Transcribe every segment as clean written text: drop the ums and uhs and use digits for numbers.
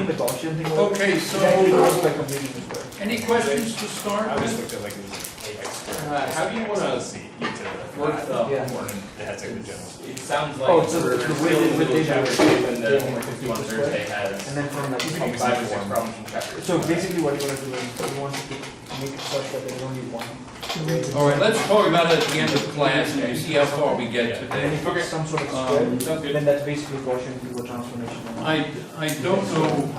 the Gaussian thing. Okay, so Exactly looks like a meeting as well. any questions to start I always with? looked at like it was AX squared. How do you want to See, you to work the Yeah. homework? that's like the general. It sounds like Oh, it's a- we're it's a still in with the middle of data. chapter 2 and the Yeah. homework 51 Thursday has And then from like like 5 or 6 problems from chapter 2. So basically what you want to do is you want to make it such that there's only one. All right, let's talk about it at the end of class and see how far we get And then today. if it's some sort of Um, square, then that's basically Gaussian Fourier transformation. I don't know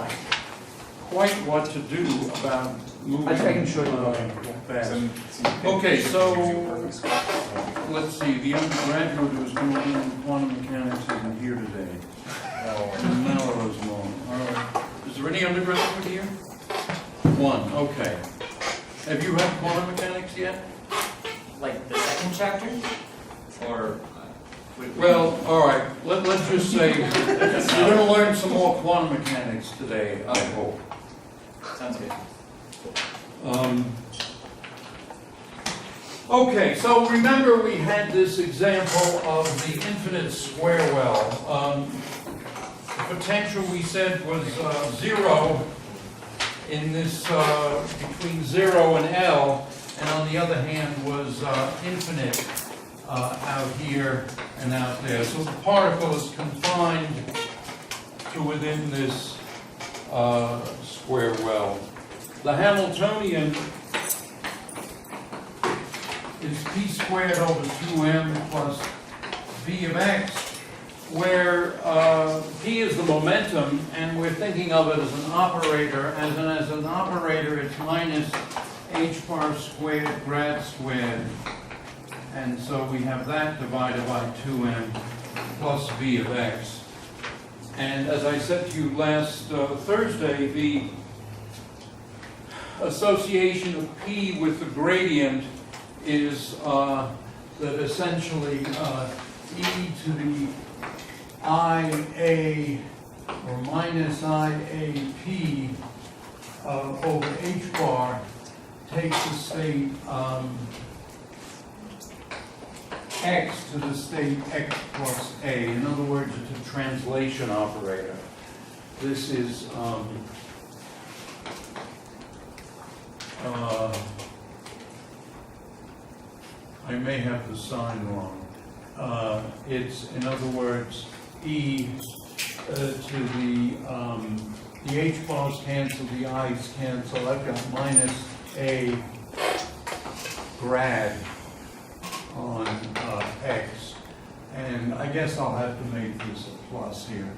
quite what to do about moving. I can show you. Fast. So, Okay, so- gives you a perfect square. Let's see, the undergraduate who's going to learn quantum mechanics isn't here today. Melrose Law. All right. Is there any undergraduate here? One, okay. Have you had quantum mechanics yet? Like the second chapter? Or? Well, all right, let's just say you're going to learn some more quantum mechanics today, I hope. Sounds good. Okay, so remember we had this example of the infinite square well. The potential we said was 0 in this, between 0 and L, and on the other hand was infinite out here and out there. So the particle is confined to within this square well. The Hamiltonian is p squared over 2m plus v of x, where p is the momentum, and we're thinking of it as an operator. As an operator, it's minus h bar squared grad squared. And so we have that divided by 2m plus v of x. And as I said to you last Thursday, the association of p with the gradient is that essentially e to the ia or minus iap over h bar takes the state x to the state x plus a. In other words, it's a translation operator. This is I may have the sign wrong. It's, in other words, e to the h bars cancel, the i's cancel. I've got minus a grad on x, and I guess I'll have to make this a plus here.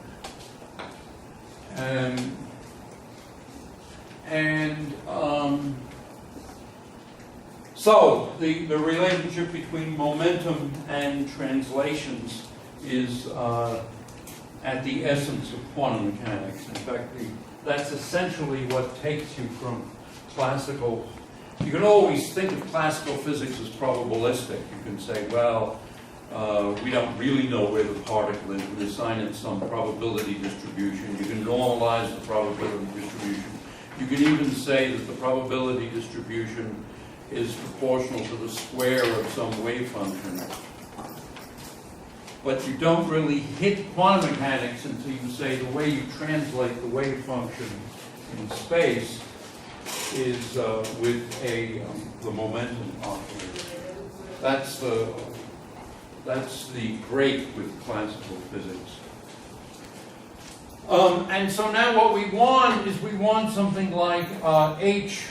So the relationship between momentum and translations is at the essence of quantum mechanics. In fact, that's essentially what takes you from classical. You can always think of classical physics as probabilistic. You can say, well, we don't really know where the particle is. We assign it some probability distribution. You can normalize the probability distribution. You can even say that the probability distribution is proportional to the square of some wave function. But you don't really hit quantum mechanics until you say the way you translate the wave function in space is with the momentum operator. That's the break with classical physics. And so now what we want is we want something like H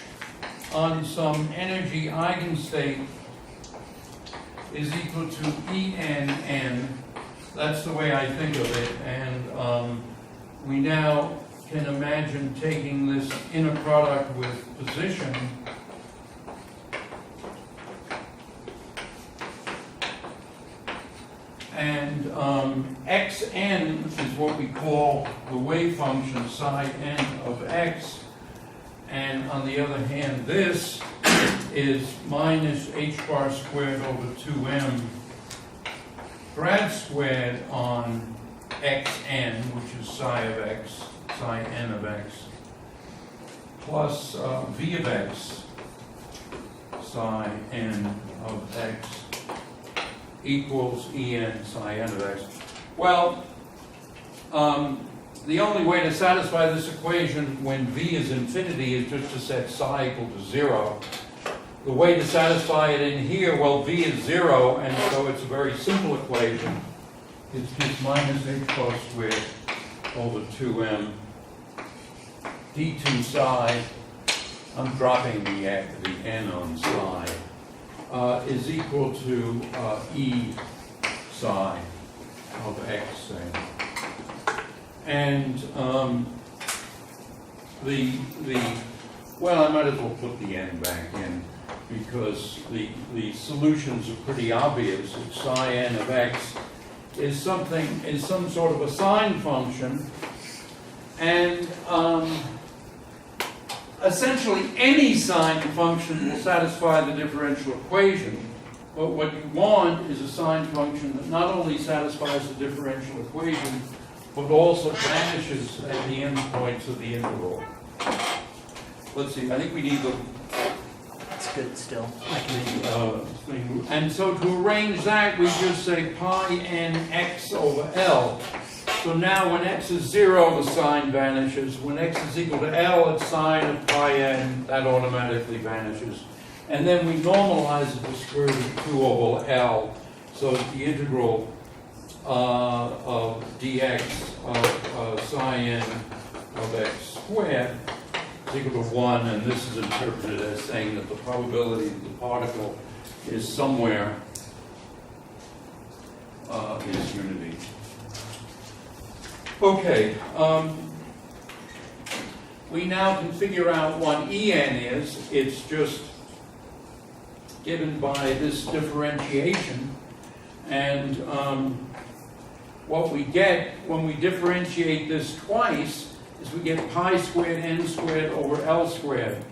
on some energy eigenstate is equal to ENN. That's the way I think of it. And we now can imagine taking this inner product with position and xn is what we call the wave function psi n of x, and on the other hand this is minus h bar squared over 2m grad squared on xn, which is psi of x, psi n of x, plus v of x, psi n of x, equals en psi n of x. Well, the only way to satisfy this equation when v is infinity is just to set psi equal to 0. The way to satisfy it in here, well, v is 0, and so it's a very simple equation. It's just minus h bar squared over 2m d2 psi, I'm dropping the n on psi, is equal to e psi of x, say. And well, I might as well put the n back in, because the solutions are pretty obvious. It's psi n of x is some sort of a sine function, and essentially any sine function will satisfy the differential equation. But what you want is a sine function that not only satisfies the differential equation, but also vanishes at the endpoints of the interval. Let's see, I think we need the It's good still. thing. And so to arrange that, we just say pi n x over L. So now when x is 0, the sign vanishes. When x is equal to L, it's sine of pi n, that automatically vanishes. And then we normalize it to square root of 2 over L, so that the integral of dx of psi n of x squared is equal to 1, and this is interpreted as saying that the probability that the particle is somewhere is unity. Okay, we now can figure out what En is. It's just given by this differentiation, and what we get when we differentiate this twice is we get pi squared n squared over L squared.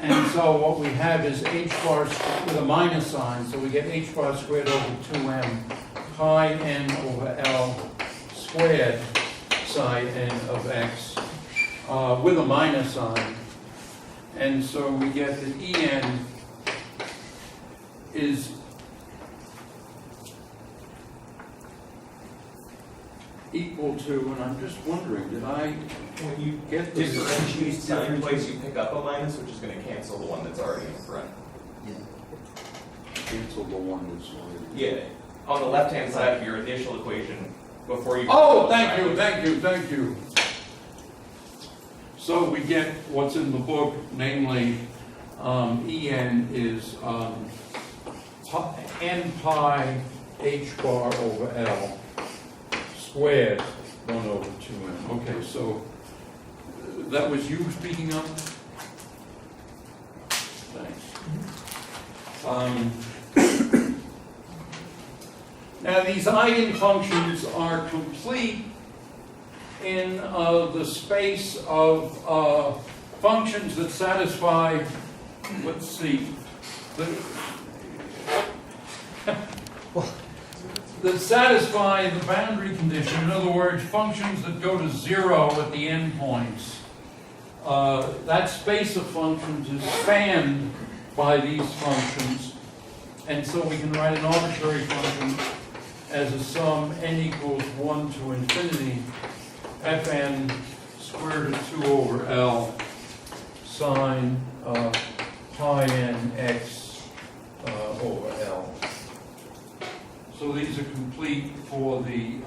And so what we have is h bar with a minus sign, so we get h bar squared over 2m pi n over L squared psi n of x with a minus sign. And so we get that En is equal to, and I'm just wondering, did I When you get this? differentiate sign twice, you pick up a minus, which is going to cancel the one that's already in front. Cancel the one that's already. Yeah. On the left-hand side of your initial equation, before you. Oh, thank you. So we get what's in the book, namely, En is n pi h bar over L squared 1 over 2m. Okay, so that was you speaking up? Thanks. Now these eigenfunctions are complete in the space of functions that satisfy, let's see, that satisfy the boundary condition. In other words, functions that go to 0 at the endpoints. That space of functions is spanned by these functions, and so we can write an arbitrary function as a sum n equals 1 to infinity fn square root of 2 over L sine pi n x over L. So these are complete for the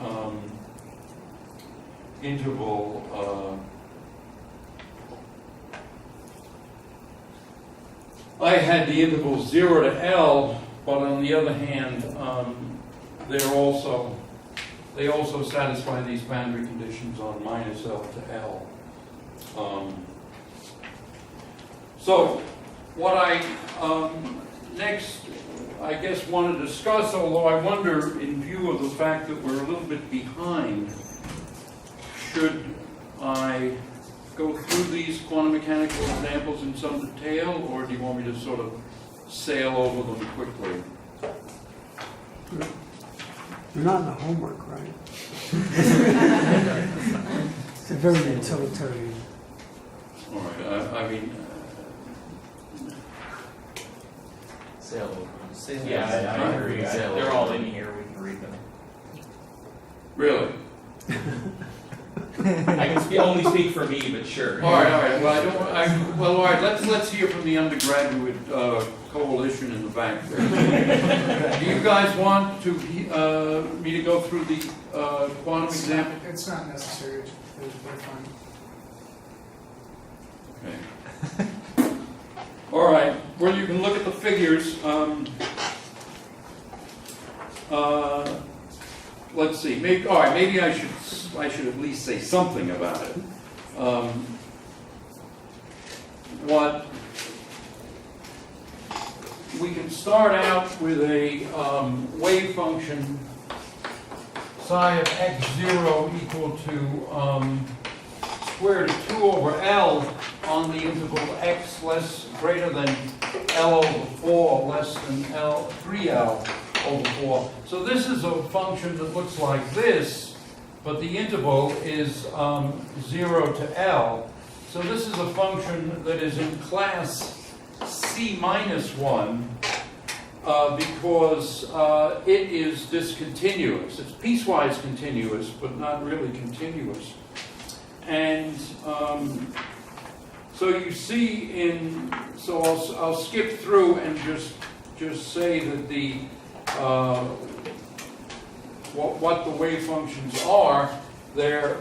interval. I had the interval 0 to L, but on the other hand, they also satisfy these boundary conditions on minus L to L. So what I next, I guess, want to discuss, although I wonder, in view of the fact that we're a little bit behind, should I go through these quantum mechanical examples in some detail, or do you want me to sort of sail over them quickly? You're not in the homework, right? It's a very utilitarian. All right, I mean, Sail over. Yeah, I agree. They're all in here. We can read them. really? I can only speak for me, but sure. All right, well, all right, let's hear from the undergraduate coalition in the back there. Do you guys want to, me to go through the quantum example? It's not necessary, they're fine. Okay. All right, well, you can look at the figures. Let's see, maybe I should at least say something about it. What we can start out with a wave function psi of x0 equal to square root of 2 over L on the interval x greater than L over 4 less than 3L over 4. So this is a function that looks like this, but the interval is 0 to L. So this is a function that is in class C minus 1 because it is discontinuous. It's piecewise continuous, but not really continuous. And so you see so I'll skip through and just say that the what the wave functions are. They're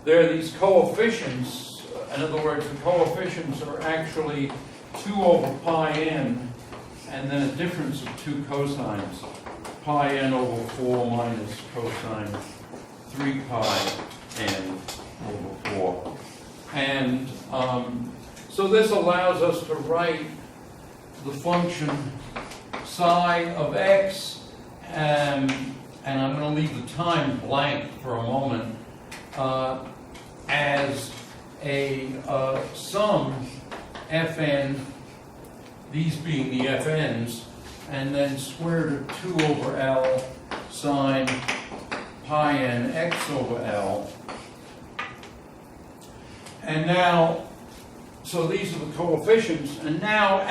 these coefficients. In other words, the coefficients are actually 2 over pi n, and then a difference of 2 cosines, pi n over 4 minus cosine 3 pi n over 4. And so this allows us to write the function psi of x, and I'm going to leave the time blank for a moment, as a sum fn, these being the fn's, and then square root of 2 over L sine pi n x over L. And now, so these are the coefficients, and now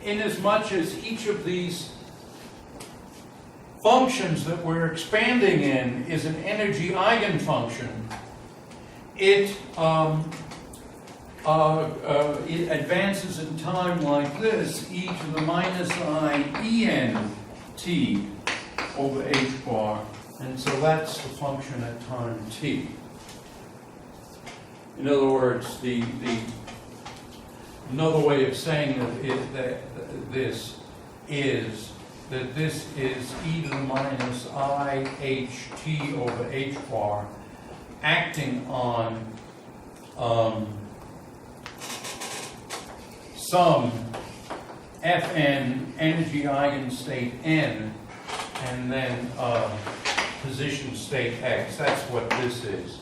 inasmuch as each of these functions that we're expanding in is an energy eigenfunction, it advances in time like this, e to the minus I en t over h bar, and so that's the function at time t. In other words, another way of saying this is that this is e to the minus I h t over h bar acting on some Fn energy eigenstate n and then position state x. That's what this is.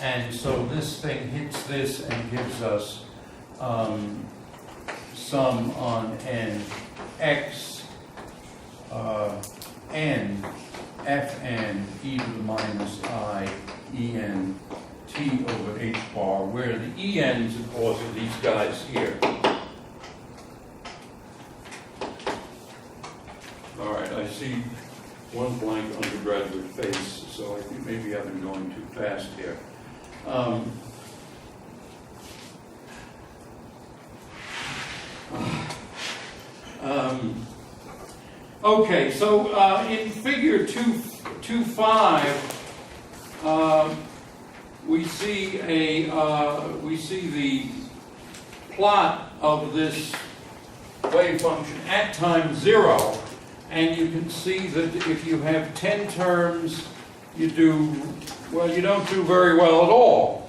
And so this thing hits this and gives us sum on n x n Fn e to the minus I en t over h bar, where the en's, of course, are these guys here. All right, I see one blank undergraduate face, so I think maybe I've been going too fast here. Okay, so in figure 2.5, we see the plot of this wave function at time 0, and you can see that if you have 10 terms, you don't do very well at all.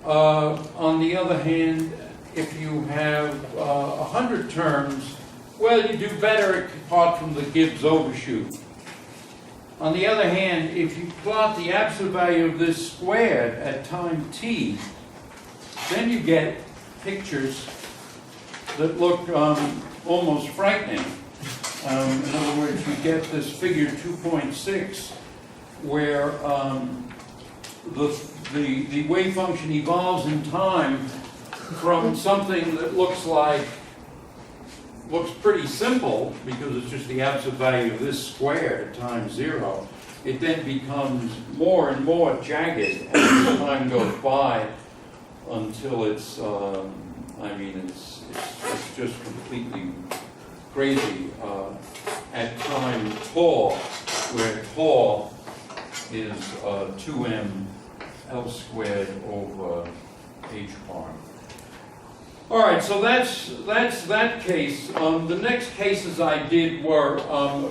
On the other hand, if you have 100 terms, well, you do better apart from the Gibbs overshoot. On the other hand, if you plot the absolute value of this squared at time t, then you get pictures that look almost frightening. In other words, you get this figure 2.6, where the wave function evolves in time from something that looks like looks pretty simple because it's just the absolute value of this squared times 0. It then becomes more and more jagged as time goes by until it's, I mean, it's just completely crazy at time tau, where tau is 2m L squared over h bar. All right, so that's that case. The next cases I did were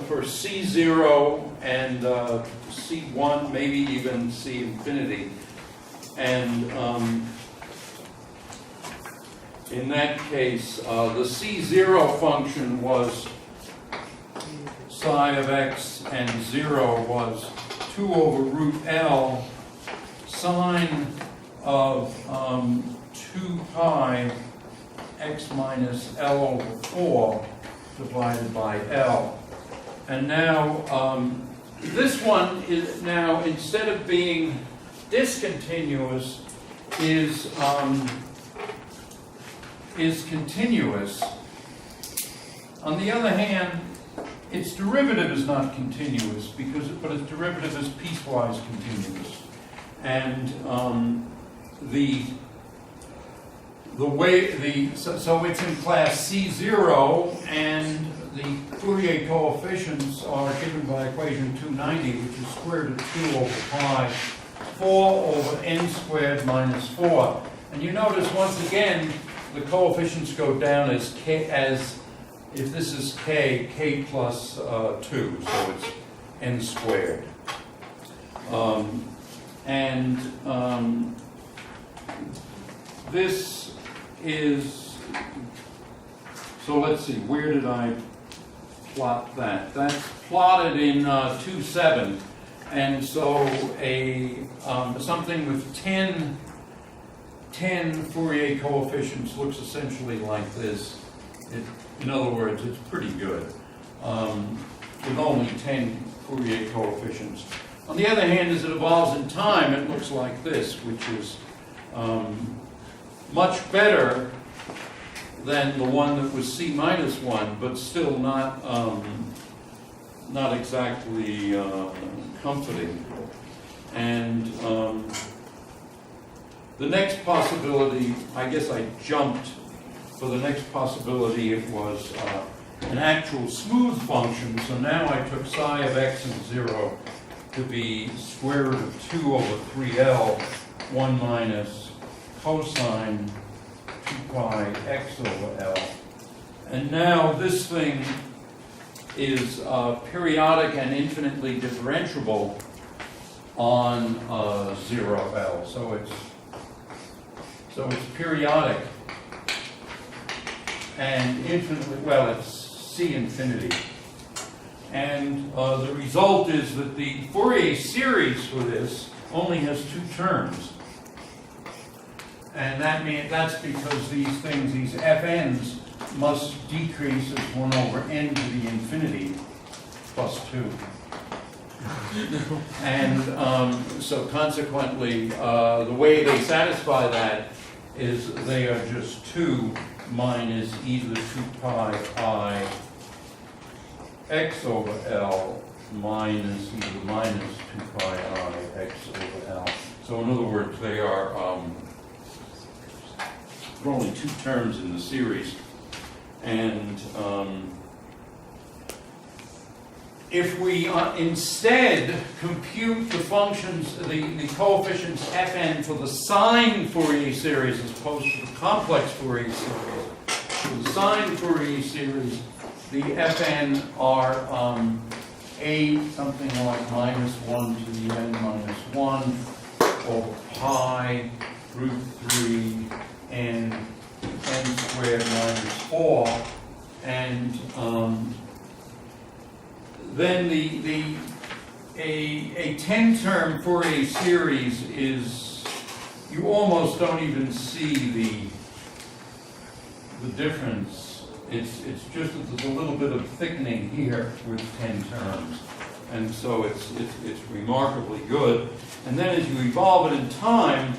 for C0 and C1, maybe even C infinity. And in that case, the C0 function was psi of x, and 0 was 2 over root L sine of 2 pi x minus L over 4 divided by L. And now this one is now, instead of being discontinuous, is continuous. On the other hand, its derivative is not continuous, but its derivative is piecewise continuous. And so it's in class C0, and the Fourier coefficients are given by equation 290, which is square root of 2 over pi 4 over n squared minus 4. And you notice once again the coefficients go down as k, as if this is k plus 2, so it's n squared. This is, so let's see, where did I plot that? That's plotted in 2.7, and so something with 10 Fourier coefficients looks essentially like this. In other words, it's pretty good, with only 10 Fourier coefficients. On the other hand, as it evolves in time, it looks like this, which is much better than the one that was C minus 1, but still not exactly comforting. And the next possibility, I guess I jumped for the next possibility. It was an actual smooth function, so now I took psi of x and 0 to be square root of 2 over 3L, 1 minus cosine 2 pi x over L. And now this thing is periodic and infinitely differentiable on 0L. So it's periodic and infinitely, well, it's C infinity. And the result is that the Fourier series for this only has 2 terms. And that's because these things, these fn's, must decrease as 1 over n to the infinity plus 2. And so consequently, the way they satisfy that is they are just 2 minus e to the 2 pi I x over L minus e to the minus 2 pi I x over L. So in other words, they are there are only 2 terms in the series. And if we instead compute the functions, the coefficients fn for the sine Fourier series as opposed to the complex Fourier series, for the sine Fourier series, the fn are something like minus 1 to the n minus 1 over pi root 3 n squared minus 4, and then a 10-term Fourier series is, you almost don't even see the difference. It's just that there's a little bit of thickening here with 10 terms, and so it's remarkably good. And then as you evolve it in time,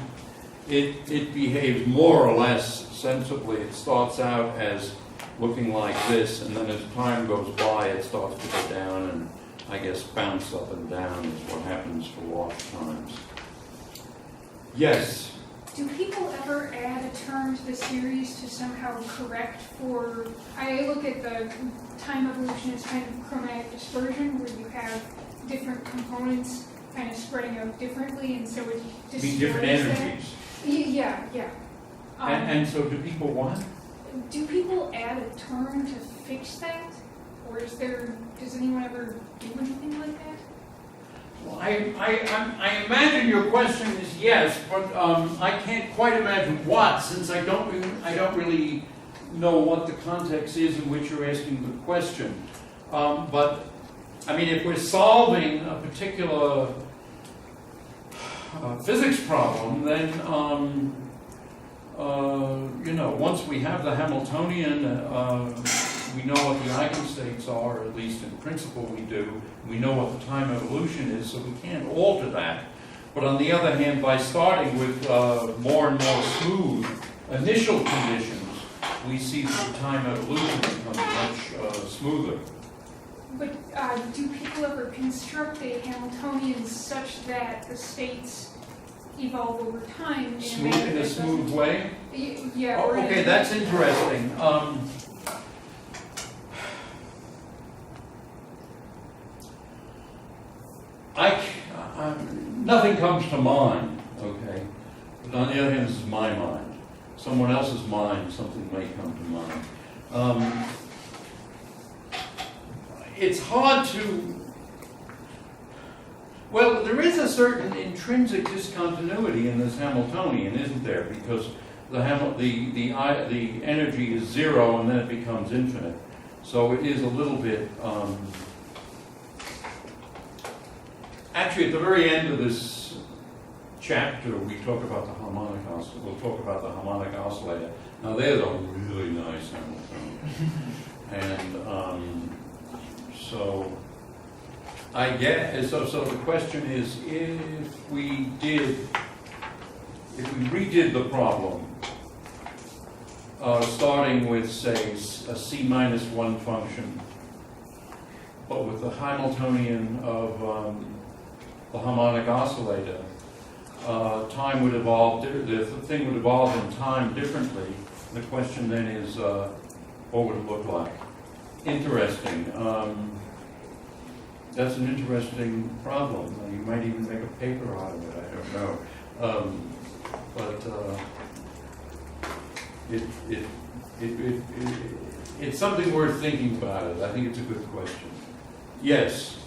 it behaves more or less sensibly. It starts out as looking like this, and then as time goes by, it starts to go down and, I guess, bounce up and down is what happens for lost times. Yes? Do people ever add a term to the series to somehow correct for, I look at the time evolution as kind of chromatic dispersion, where you have different components kind of spreading out differently, and so it distorts Be different that. energies. Yeah. And so do people what? Do people add a term to fix that? Or does anyone ever do anything like that? Well, I imagine your question is yes, but I can't quite imagine what, since I don't really know what the context is in which you're asking the question. But I mean, if we're solving a particular physics problem, then once we have the Hamiltonian, we know what the eigenstates are, or at least in principle we do. We know what the time evolution is, so we can't alter that. But on the other hand, by starting with more and more smooth initial conditions, we see that the time evolution becomes much smoother. But do people ever construct a Hamiltonian such that the states evolve over time in A smooth way? Yeah. Oh, okay, that's interesting. Nothing comes to mind, okay? But on the other hand, this is my mind. Someone else's mind, something may come to mind. It's hard to... Well, there is a certain intrinsic discontinuity in this Hamiltonian, isn't there? Because the energy is zero and then it becomes infinite. So it is a little bit... Actually, at the very end of this chapter, we talk about the harmonic oscillator. We'll talk about the harmonic oscillator. Now, there's a really nice Hamiltonian. And so I guess, so the question is, if we redid the problem, starting with, say, a C-1 function, but with the Hamiltonian of the harmonic oscillator, time would evolve, the thing would evolve in time differently. The question then is, what would it look like? Interesting. That's an interesting problem. You might even make a paper out of it, I don't know. It's something worth thinking about it. I think it's a good question. Yes?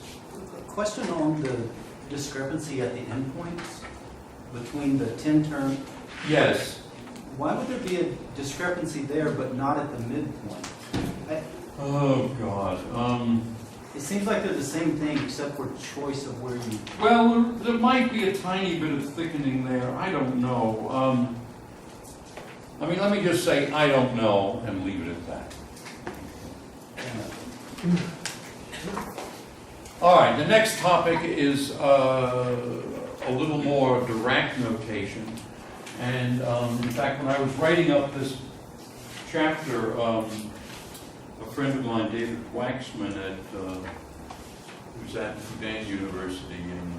A question on the discrepancy at the endpoints between the 10 term. Yes. Why would there be a discrepancy there but not at the midpoint? Oh, God. It seems like they're the same thing except for choice of where you... Well, there might be a tiny bit of thickening there. I don't know. I mean, let me just say I don't know and leave it at that. All right, the next topic is a little more Dirac notation. And in fact, when I was writing up this chapter, a friend of mine, David Waxman, who's at Fudan University in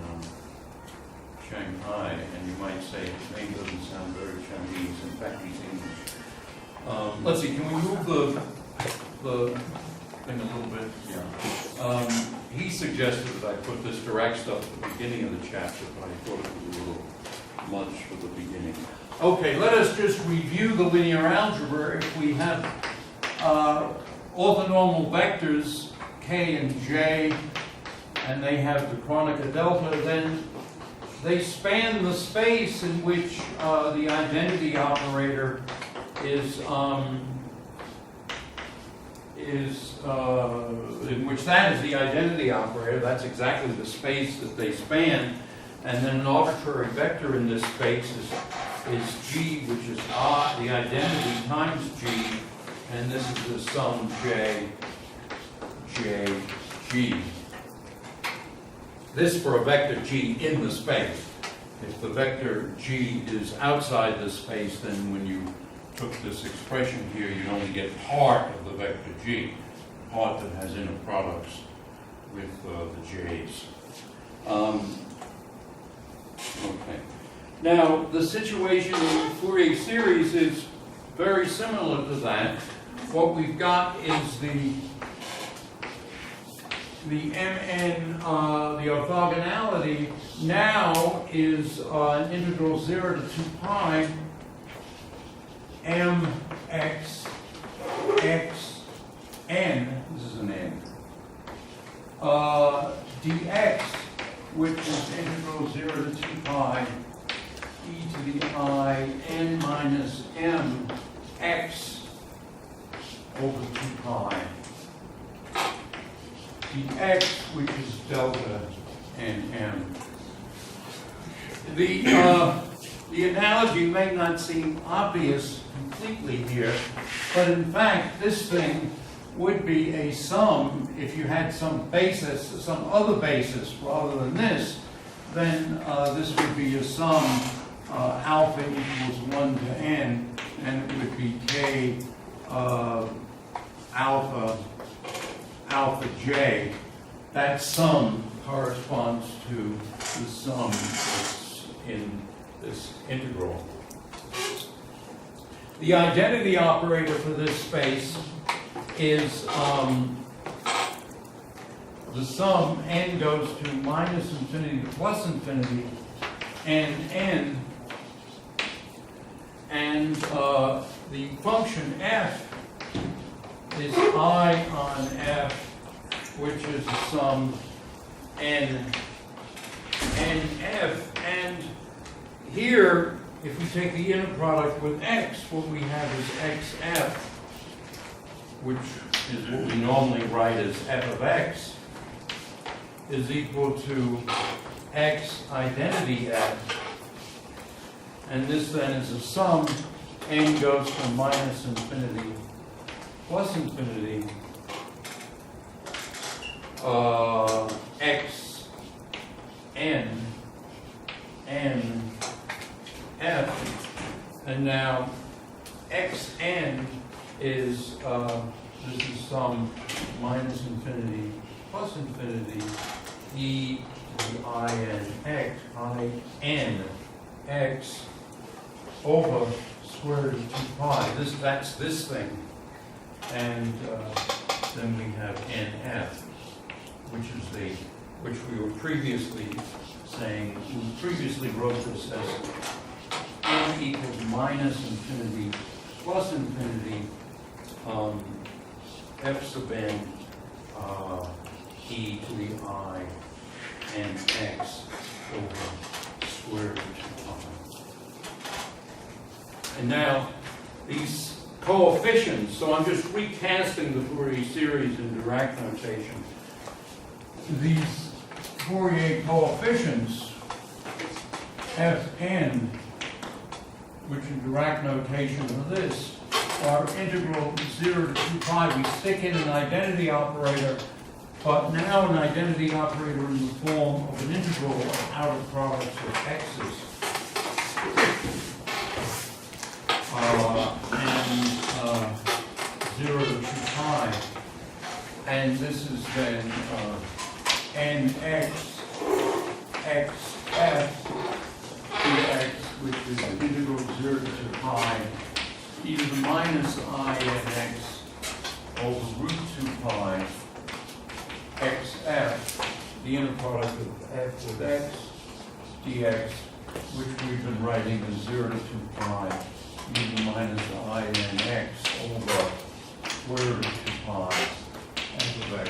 Shanghai, and you might say his name doesn't sound very Chinese. In fact, he's English. Let's see, can we move the thing a little bit? Yeah. He suggested that I put this Dirac stuff at the beginning of the chapter, but I thought it was a little much for the beginning. Okay, let us just review the linear algebra. If we have orthonormal vectors k and j, and they have the Kronecker delta, then they span the space in which the identity operator is in which that is the identity operator. That's exactly the space that they span. And then an arbitrary vector in this space is g, which is the identity times g, and this is the sum j, g. This for a vector g in the space. If the vector g is outside the space, then when you took this expression here, you'd only get part of the vector G, part that has inner products with the J's. Okay. Now, the situation in the Fourier series is very similar to that. What we've got is the MN, the orthogonality now is an integral 0 to 2 pi mx x n, this is an n, dx, which is integral 0 to 2 pi e to the I n minus m x over 2 pi dx, which is delta n m. The analogy may not seem obvious completely here, but in fact, this thing would be a sum if you had some basis, some other basis rather than this, then this would be a sum alpha equals 1 to n, and it would be k alpha j. That sum corresponds to the sum that's in this integral. The identity operator for this space is the sum n goes to minus infinity to plus infinity, and the function f is I on f, which is the sum n f, and here, if we take the inner product with x, what we have is xf, which is what we normally write as f of x, is equal to x identity f. And this then is a sum, n goes from minus infinity plus infinity, x n f, and now xn is this is some minus infinity plus infinity e to the I n x over square root of 2 pi. That's this thing, and then we have nf, which we were previously saying. We previously wrote this as n equals minus infinity plus infinity f sub n e to the I n x over square root of 2 pi. And now these coefficients, so I'm just recasting the Fourier series in Dirac notation. These Fourier coefficients Fn, which in Dirac notation of this, are integral 0 to 2 pi. We stick in an identity operator, but now an identity operator in the form of an integral of outer products of x's. And 0 to 2 pi. And this is then nx xf dx, which is integral 0 to 2 pi e to the minus I nx over root 2 pi xf, the inner product of f with x dx, which we've been writing as 0 to 2 pi e to the minus I nx over square root of 2 pi f of x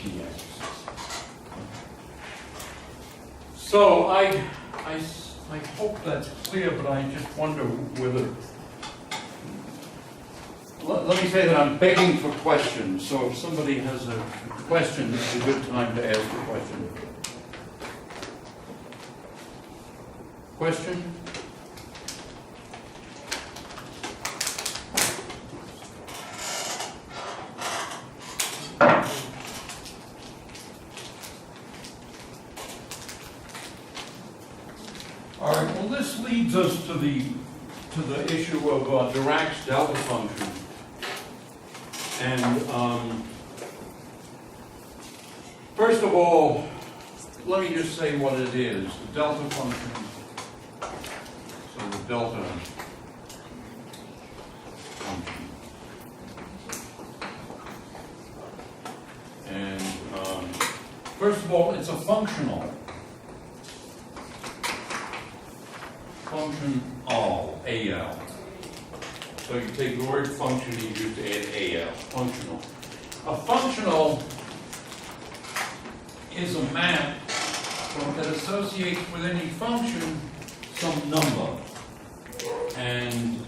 dx. So I hope that's clear, but I just wonder whether. Let me say that I'm begging for questions. So if somebody has a question, this is a good time to ask a question. Question? All right, well, this leads us to the to the issue of Dirac's delta function. And first of all, let me just say what it is. The delta function, so the delta function. And first of all, it's a functional. Function all, AL. So you take the word function, you use to add AL, functional. A functional is a map that associates with any function some number. And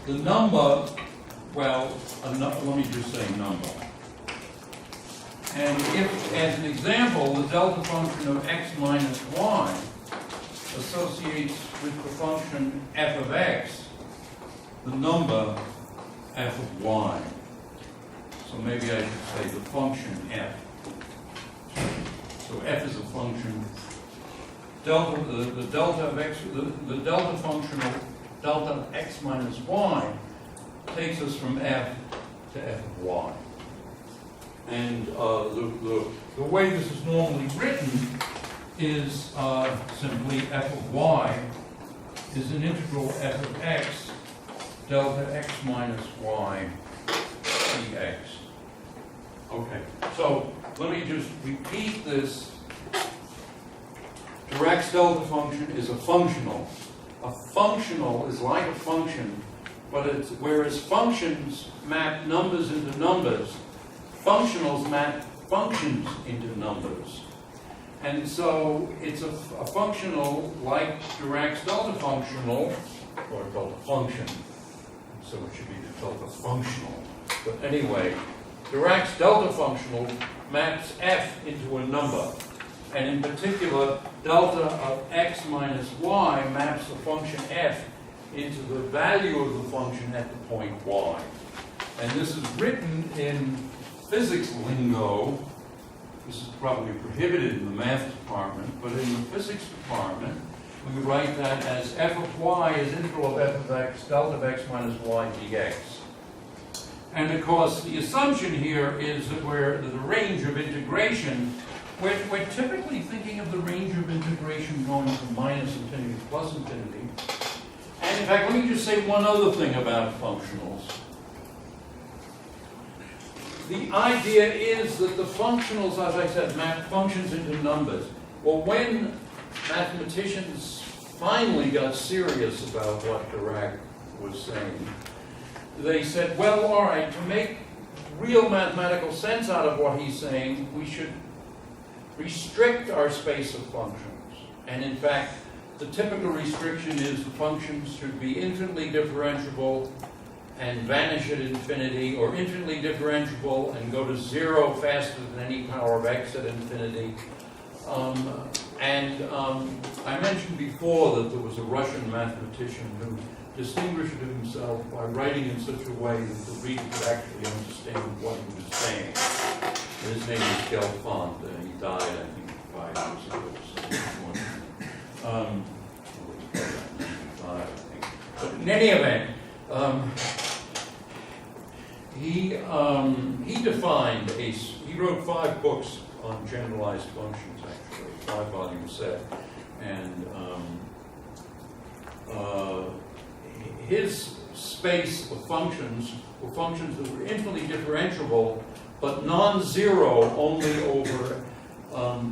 the number, well, let me just say number. And if, as an example, the delta function of x minus y associates with the function f of x, the number f of y. So maybe I should say the function f. So f is a function. Delta, the delta of x, the delta function of delta of x minus y takes us from f to f of y. And the way this is normally written is simply f of y is an integral f of x delta x minus y dx. Okay, so let me just repeat this. Dirac's delta function is a functional. A functional is like a function, but it's, whereas functions map numbers into numbers, functionals map functions into numbers. And so it's a functional like Dirac's delta functional, or delta function. So it should be the delta functional. But anyway, Dirac's delta functional maps f into a number. And in particular, delta of x minus y maps the function f into the value of the function at the point y. And this is written in physics lingo. This is probably prohibited in the math department, but in the physics department, we write that as f of y is integral of f of x, delta of x minus y dx. And of course, the assumption here is that the range of integration, we're typically thinking of the range of integration going from minus infinity to plus infinity. And in fact, let me just say one other thing about functionals. The idea is that the functionals, as I said, map functions into numbers. Well, when mathematicians finally got serious about what Dirac was saying, they said, well, all right, to make real mathematical sense out of what he's saying, we should restrict our space of functions. And in fact, the typical restriction is the functions should be infinitely differentiable and vanish at infinity, or infinitely differentiable and go to 0 faster than any power of x at infinity. I mentioned before that there was a Russian mathematician who distinguished himself by writing in such a way that the reader could actually understand what he was saying. His name is Gelfand, and he died, I think, 5 years ago. But in any event, he wrote 5 books on generalized functions, actually, 5-volume set, and his space of functions were functions that were infinitely differentiable, but non-zero only over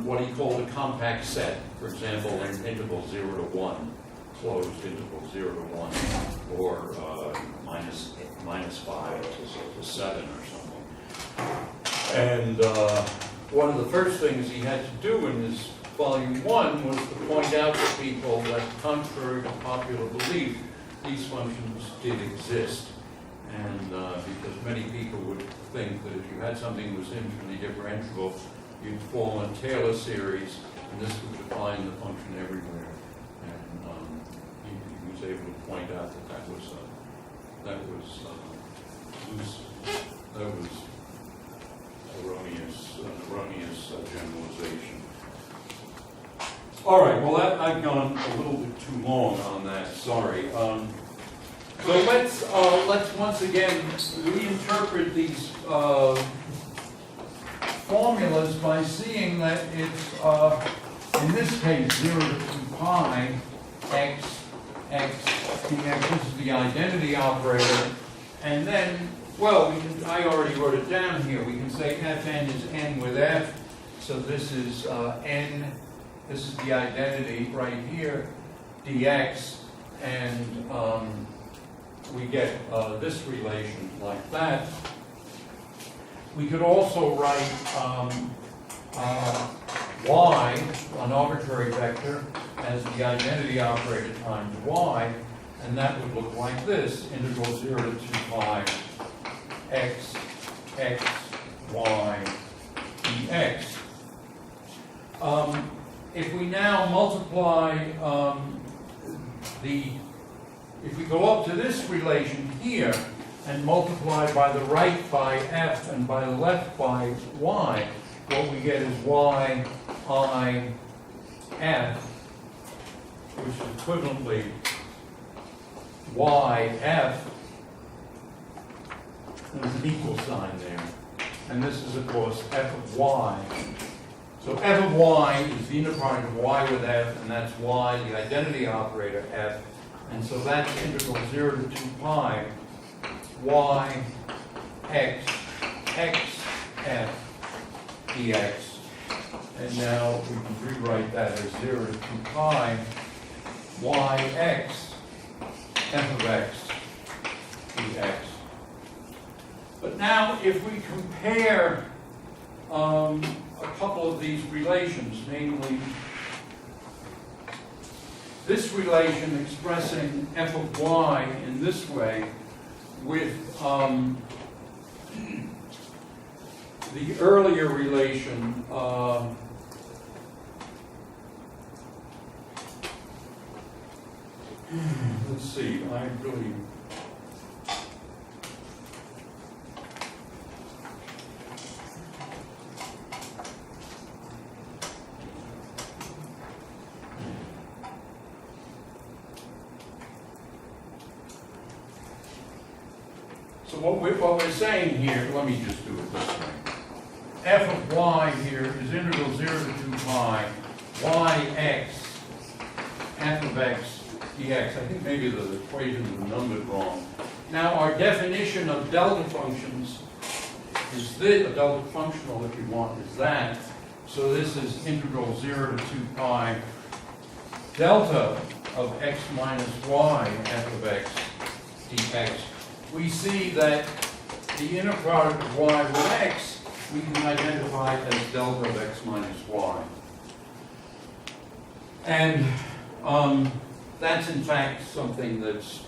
what he called a compact set. For example, in interval 0 to 1, closed interval 0 to 1, or minus 5 to 7 or something. And one of the first things he had to do in his volume 1 was to point out to people that, contrary to popular belief, these functions did exist. And because many people would think that if you had something that was infinitely differentiable, you'd form a Taylor series, and this would define the function everywhere. And he was able to point out that that was an erroneous generalization. All right, well, I've gone a little bit too long on that, sorry. So let's once again reinterpret these formulas by seeing that it's, in this case, 0 to 2 pi x dx. This is the identity operator. And then, well, I already wrote it down here. We can say Fn is n with f. So this is n. This is the identity right here, dx. And we get this relation like that. We could also write y, an arbitrary vector, as the identity operator times y, and that would look like this, integral 0 to 2 pi x y dx. If we now multiply if we go up to this relation here and multiply by the right by f and by the left by y, what we get is y I f, which is equivalently y f. There's an equal sign there. And this is, of course, f of y. So f of y is the inner product of y with f, and that's y, the identity operator f. And so that's integral 0 to 2 pi y x f dx. And now we can rewrite that as 0 to 2 pi y x f of x dx. But now if we compare a couple of these relations, namely this relation expressing f of y in this way with the earlier relation let's see, I really so what we're saying here, let me just do it this way. F of y here is integral 0 to 2 pi yx f of x dx. I think maybe the equations are numbered wrong. Now our definition of delta functions is this, a delta functional if you want, is that. So this is integral 0 to 2 pi delta of x minus y f of x dx. We see that the inner product of y with x we can identify as delta of x minus y. And that's in fact something that's,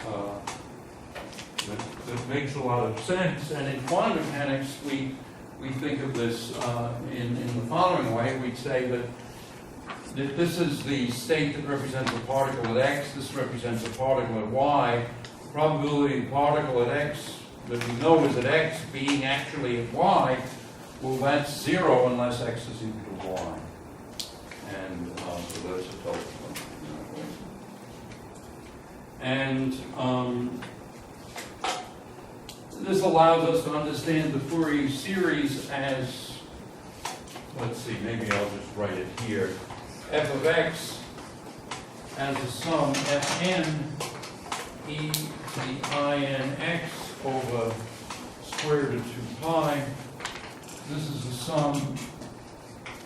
that makes a lot of sense. And in quantum mechanics, we think of this in the following way. We'd say that this is the state that represents a particle at x, this represents a particle at y. The probability of the particle at x that we know is at x being actually at y, well, that's 0 unless x is equal to y. And so that's a delta function. And this allows us to understand the Fourier series as, let's see, maybe I'll just write it here. F of x as a sum Fn e to the in x over square root of 2 pi. This is the sum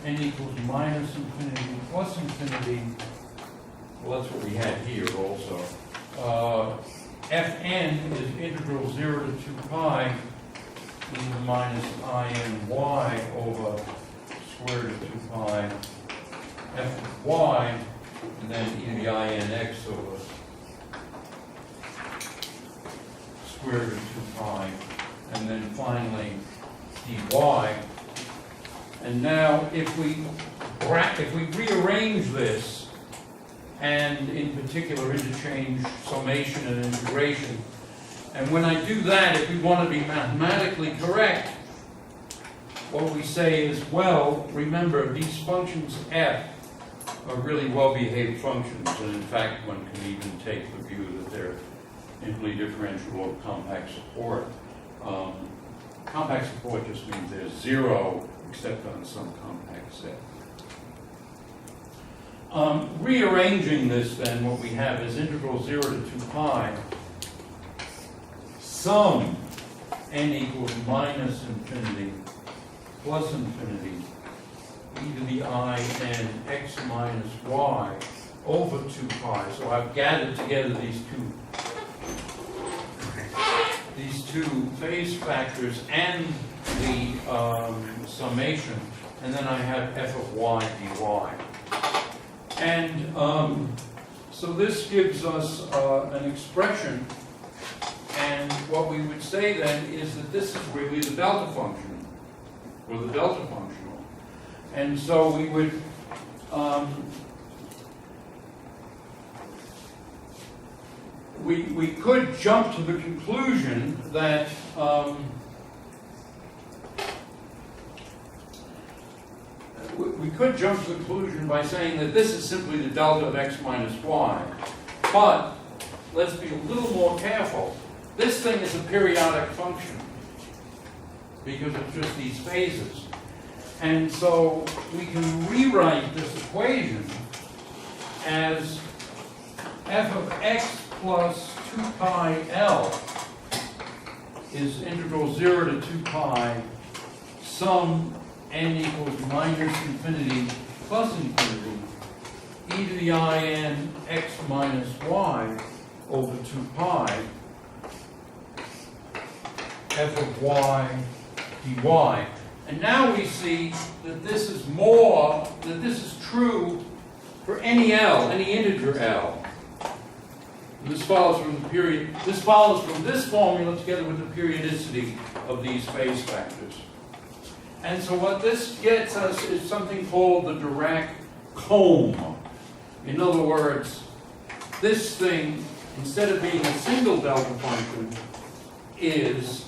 n equals minus infinity plus infinity. Well, that's what we had here also. Fn is integral 0 to 2 pi e to the minusiny over square root of 2 pi f of y, and then e to the inx over square root of 2 pi, and then finally dy. And now if we rearrange this, and in particular interchange summation and integration, and when I do that, if we want to be mathematically correct, what we say is, well, remember these functions f are really well-behaved functions, and in fact, one can even take the view that they're infinitely differential or compact support. Compact support just means there's zero except on some compact set. Rearranging this, then, what we have is integral 0 to 2 pi, sum n equals minus infinity plus infinity e to the I n x minus y over 2 pi. So I've gathered together these two phase factors and the summation, and then I have f of y dy. And so this gives us an expression, and what we would say then is that this is really the delta function, or the delta functional. And so we would we could jump to the conclusion that we could jump to the conclusion by saying that this is simply the delta of x minus y. But let's be a little more careful. This thing is a periodic function because it's just these phases. And so we can rewrite this equation as f of x plus 2 pi L is integral 0 to 2 pi sum n equals minus infinity plus infinity e to the I n x minus y over 2 pi f of y dy. And now we see that this is true for any L, any integer L. And this follows from the period, this follows from this formula together with the periodicity of these phase factors. And so what this gets us is something called the Dirac comb. In other words, this thing, instead of being a single delta function, is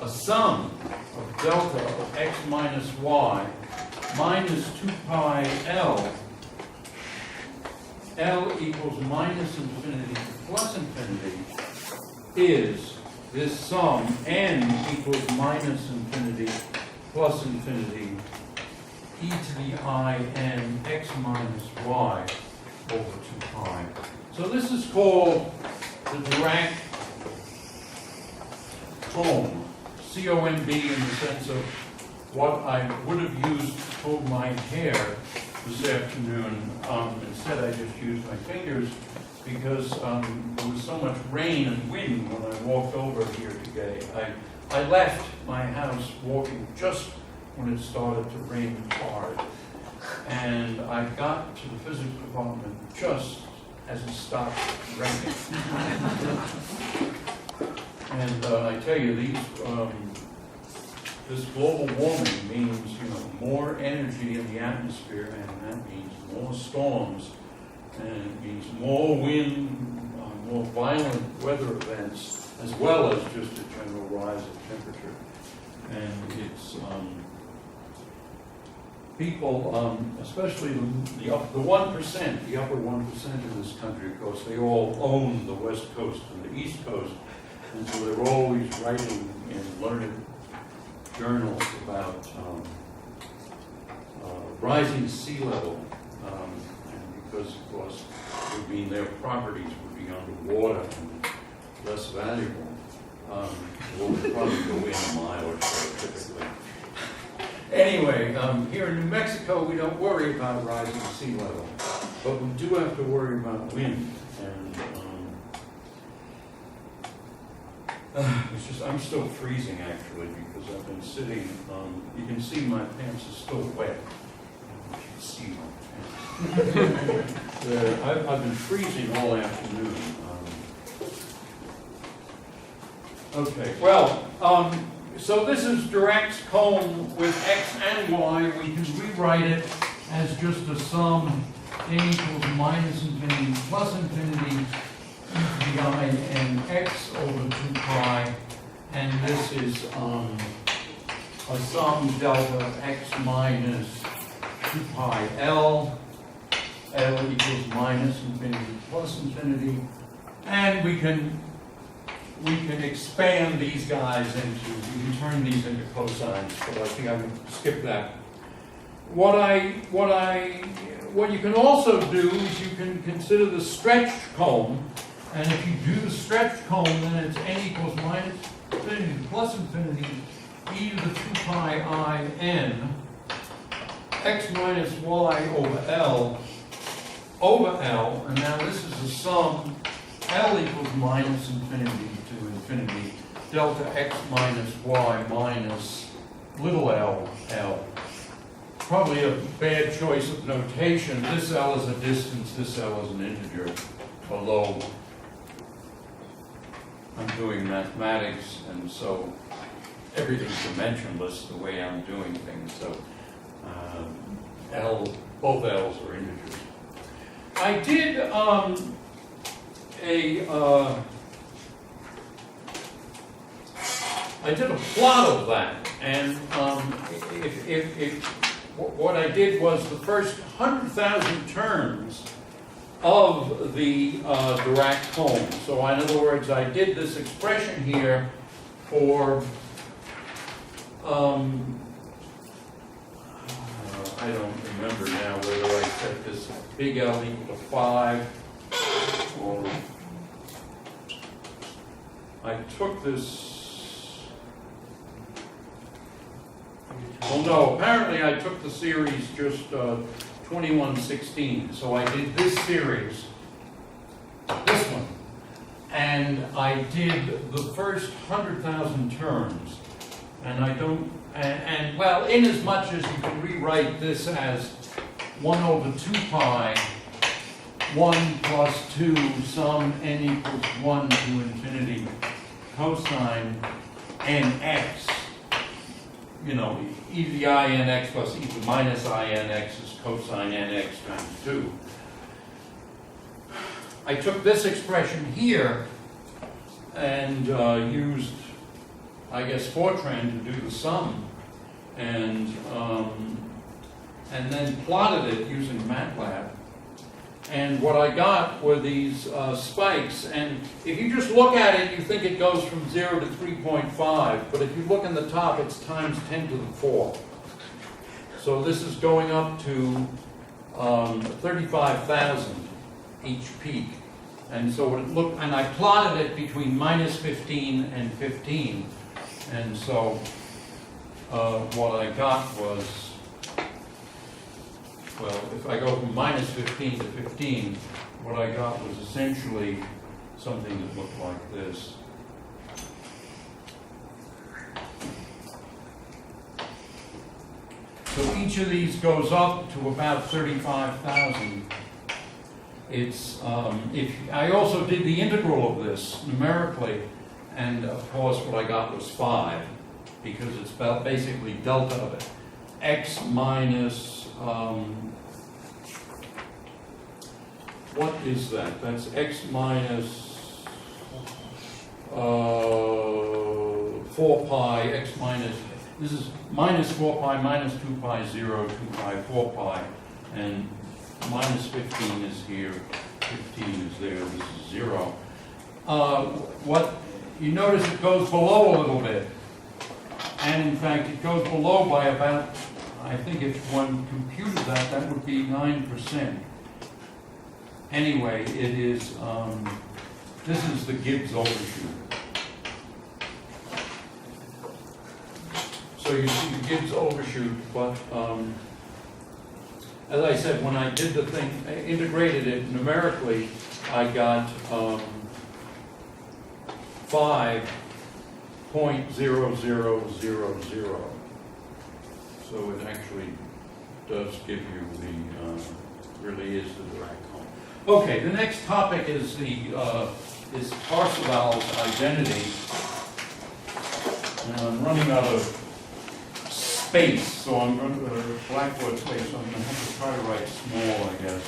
a sum of delta of x minus y minus 2 pi L. L equals minus infinity plus infinity is this sum n equals minus infinity plus infinity e to the I n x minus y over 2 pi. So this is called the Dirac comb, C-O-M-B, in the sense of what I would have used to comb my hair this afternoon. Instead, I just used my fingers because there was so much rain and wind when I walked over here today. I left my house walking just when it started to rain hard. And I got to the physics department just as it stopped raining. And I tell you, this global warming means, more energy in the atmosphere, and that means more storms, and it means more wind, more violent weather events, as well as just a general rise of temperature. And it's people, especially the 1%, the upper 1% of this country, of course, they all own the West Coast and the East Coast, and so they're always writing in learned journals about rising sea level, and because, of course, it would mean their properties would be underwater and less valuable. We'll probably go in a mile or so, typically. Anyway, here in New Mexico, we don't worry about rising sea level, but we do have to worry about wind. And it's just, I'm still freezing actually because I've been sitting. You can see my pants are still wet. You can see my pants. I've been freezing all afternoon. Okay, well, so this is Dirac's comb with x and y. We can rewrite it as just a sum n equals minus infinity plus infinity e to the I n x over 2 pi, and this is a sum delta x minus 2 pi L, L equals minus infinity plus infinity, and we can expand these guys into, we can turn these into cosines, but I think I would skip that. What you can also do is you can consider the stretched cone, and if you do the stretched cone, then it's n equals minus infinity plus infinity e to the 2 pi I n x minus y over L, and now this is the sum L equals minus infinity to infinity delta x minus y minus little l L. Probably a bad choice of notation. This L is a distance, this L is an integer, although I'm doing mathematics, and so everything's dimensionless the way I'm doing things, so both L's are integers. I did a plot of that, and what I did was the first 100,000 terms of the Dirac cone. So in other words, I did this expression here for I don't remember now whether I set this big L equal to 5 or I took this. Well, no, apparently I took the series just 2116. So I did this series, this one, and I did the first 100,000 terms. And I don't, well, in as much as you can rewrite this as 1 over 2 pi, 1 plus 2, sum n equals 1 to infinity, cosine nx. You know, e to the I n x plus e to the minus I n x is cosine nx times 2. I took this expression here and used, I guess, Fortran to do the sum, and then plotted it using MATLAB. And what I got were these spikes, and if you just look at it, you think it goes from 0 to 3.5, but if you look in the top, it's times 10 to the 4. So this is going up to 35,000 each peak. And so it looked, and I plotted it between minus 15 and 15. And so what I got was, well, if I go from minus 15 to 15, what I got was essentially something that looked like this. So each of these goes up to about 35,000. It's, I also did the integral of this numerically, and of course what I got was 5, because it's about basically delta of it. X minus, what is that? That's x minus 4 pi, x minus, this is minus 4 pi, minus 2 pi, 0, 2 pi, 4 pi, and minus 15 is here, 15 is there, this is 0. What you notice, it goes below a little bit, and in fact it goes below by about, I think if one computed that, that would be 9%. Anyway, it is, this is the Gibbs overshoot. So you see the Gibbs overshoot, but as I said, when I did the thing, I integrated it numerically, I got 5.0000. So it actually does give you the, really is the Dirac cone. Okay, the next topic is the is Parseval's identity. And I'm running out of space, so I'm going to blackboard space, so I'm going to have to try to write small, I guess.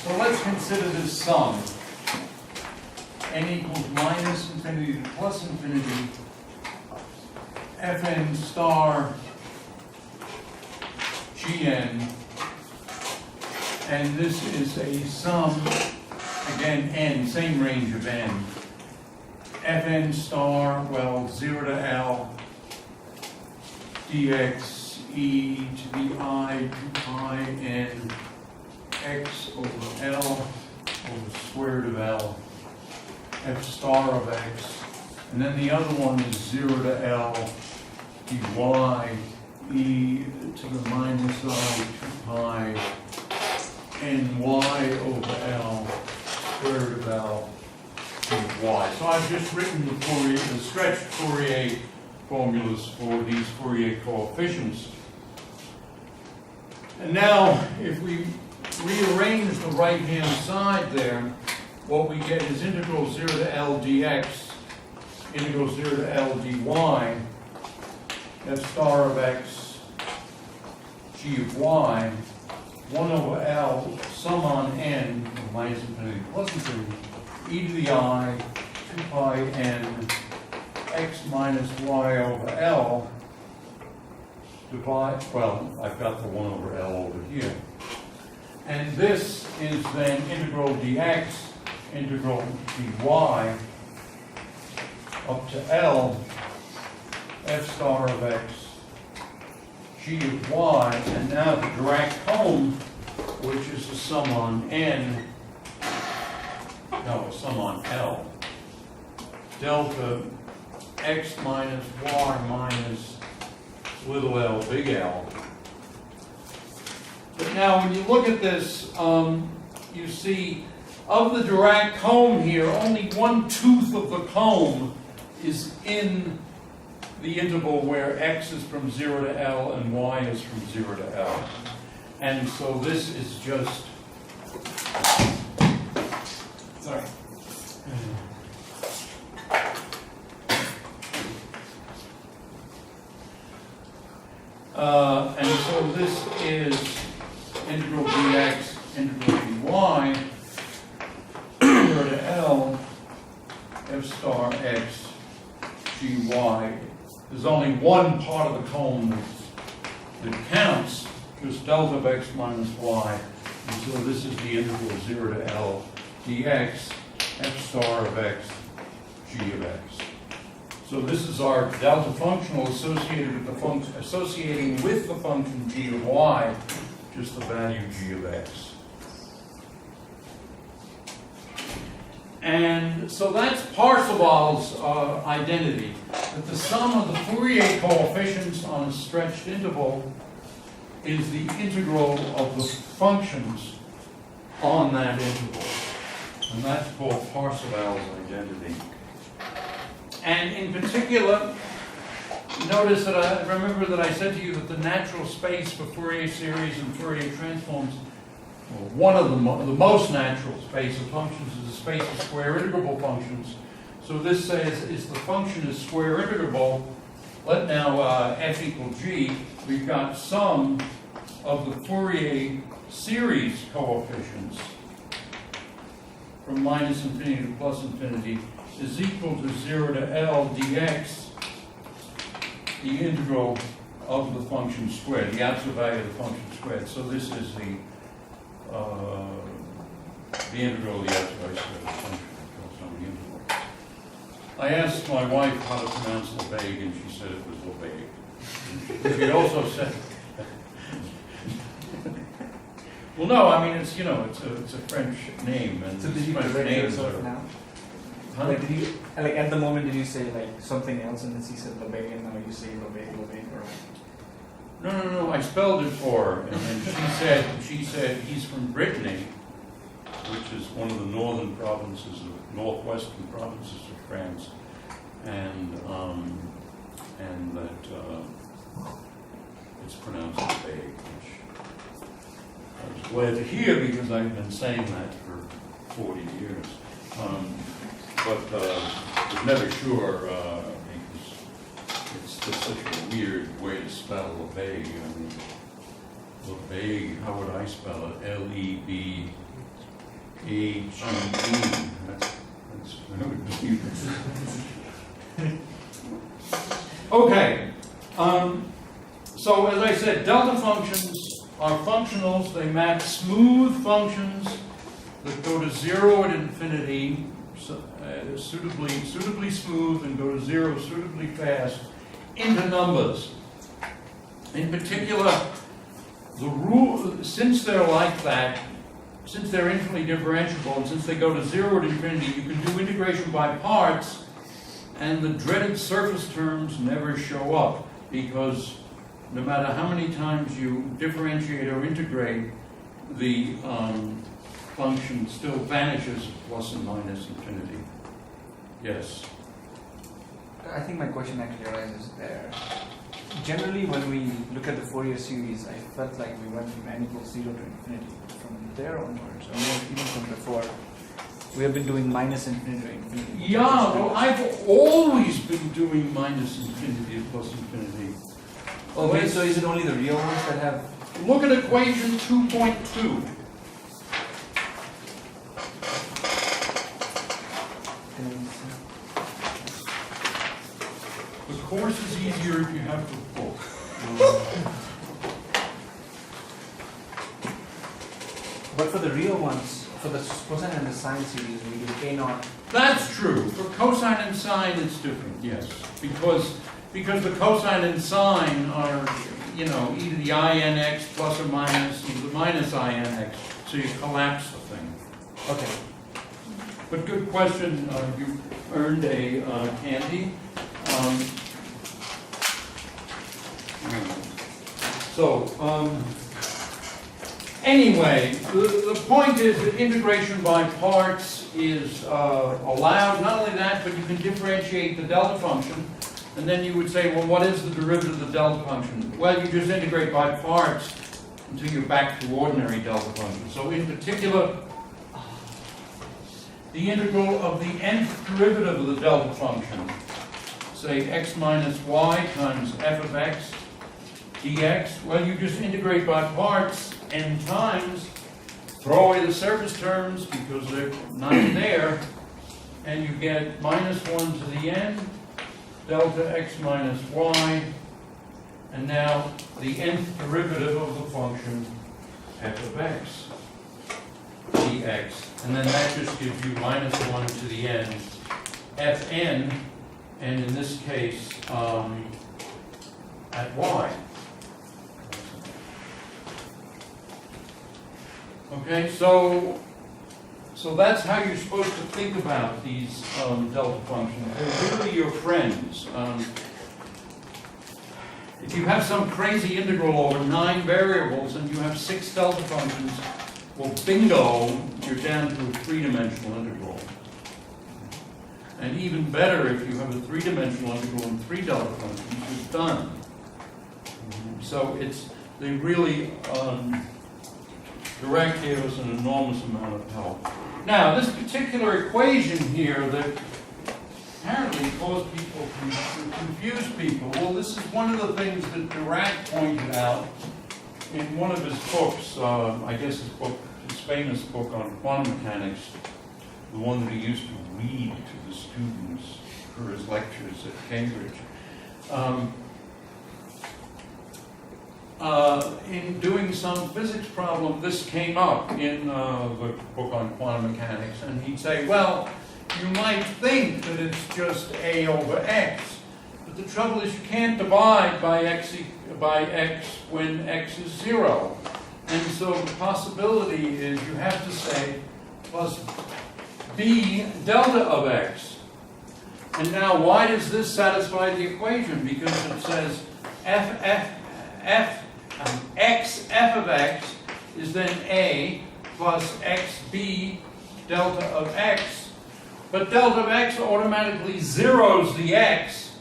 So let's consider this sum. N equals minus infinity to plus infinity. Fn star Gn, and this is a sum, again, n, same range of n. Fn star, well, 0 to L, dx e to the I 2 pi n x over L over square root of L, f star of x. And then the other one is 0 to L dy e to the minus I 2 pi ny over L square root of L dy. So I've just written the Fourier, the stretched Fourier formulas for these Fourier coefficients. And now, if we rearrange the right-hand side there, what we get is integral 0 to L dx, integral 0 to L dy, f star of x, g of y, 1 over L, sum on n, minus infinity plus infinity, e to the I, 2 pi n, x minus y over L, divide, well, I've got the 1 over L over here. And this is then integral dx, integral dy, up to L, f star of x, g of y, and now the Dirac comb, which is the sum on n, no, a sum on L, delta x minus y minus little l, big L. But now when you look at this, you see of the Dirac comb here, only 1/2 of the comb is in the interval where x is from 0 to L and y is from 0 to L. And so this is just... Sorry. And so this is integral dx, integral dy, 0 to L, f star x, gy. There's only one part of the cone that counts, just delta of x minus y. And so this is the integral 0 to L dx, f star of x, g of x. So this is our delta functional associated with the function, associating with the function g of y, just the value g of x. And so that's Parseval's identity, that the sum of the Fourier coefficients on a stretched interval is the integral of the functions on that interval. And that's called Parseval's identity. And in particular, notice that remember that I said to you that the natural space for Fourier series and Fourier transforms, well, one of the most natural space of functions is the space of square integrable functions. So this says, is the function is square integrable, let now f equal g, we've got sum of the Fourier series coefficients from minus infinity to plus infinity is equal to 0 to L dx, the integral of the function squared, the absolute value of the function squared. So this is the integral of the absolute value of the function. The integral. I asked my wife how to pronounce Lebesgue, and she said it was Lebesgue. She also said, well, no, I mean, it's, you know, it's a French name, and So did you French correct names yourself are... now? Huh? Like, did you, like, at the moment, did you say, like, something else, and then she said Lebesgue, and now you say Lebesgue, or... No, I spelled it for her, and then she said he's from Brittany, which is one of the northern provinces, northwestern provinces of France, and that it's pronounced Lebesgue, which I was glad to hear because I've been saying that for 40 years. But was never sure because it's just such a weird way to spell Lebesgue. I mean, Lebesgue, how would I spell it? Lebege. That's that would be. Okay. So as I said, delta functions are functionals. They map smooth functions that go to 0 at infinity, suitably smooth, and go to 0 suitably fast, into numbers. In particular, the rule, since they're like that, since they're infinitely differentiable, and since they go to 0 at infinity, you can do integration by parts, and the dreaded surface terms never show up, because no matter how many times you differentiate or integrate, the function still vanishes at plus and minus infinity. Yes? I think my question actually arises there. Generally, when we look at the Fourier series, I felt like we went from n equals 0 to infinity. From there onwards, or even from before, we have been doing minus infinity to infinity. Yeah, well, I've always been doing minus infinity and plus infinity. Okay, so is it only the real ones that have... Look at equation 2.2. The course is easier if you have the book. But for the real ones, for the cosine and the sine series, we do k naught. That's true. For cosine and sine, it's different, yes. Because the cosine and sine are, you know, either the inx plus or minus, or the minus inx, so you collapse the thing. Okay. But good question. You earned a candy. Anyway, the point is that integration by parts is allowed. Not only that, but you can differentiate the delta function. And then you would say, well, what is the derivative of the delta function? Well, you just integrate by parts until you're back to ordinary delta function. So in particular, the integral of the nth derivative of the delta function, say x minus y times f of x dx, well, you just integrate by parts n times, throw away the surface terms because they're not there, and you get minus 1 to the n, delta x minus y, and now the nth derivative of the function f of x dx. And then that just gives you minus 1 to the n fn, and in this case, at y. Okay, so that's how you're supposed to think about these delta functions. They're really your friends. If you have some crazy integral over 9 variables and you have 6 delta functions, well, bingo, you're down to a 3-dimensional integral. And even better, if you have a 3-dimensional integral and 3 delta functions, you're done. So they really, Dirac gave us an enormous amount of help. Now, this particular equation here that apparently caused people to confuse people, well, this is one of the things that Dirac pointed out in one of his books, I guess his famous book on quantum mechanics, the one that he used to read to the students for his lectures at Cambridge. In doing some physics problem, this came up in the book on quantum mechanics, and he'd say, well, you might think that it's just a over x, but the trouble is you can't divide by x when x is 0. And so the possibility is you have to say plus b delta of x. And now why does this satisfy the equation? Because it says x f of x is then a plus xb delta of x. But delta of x automatically zeros the x.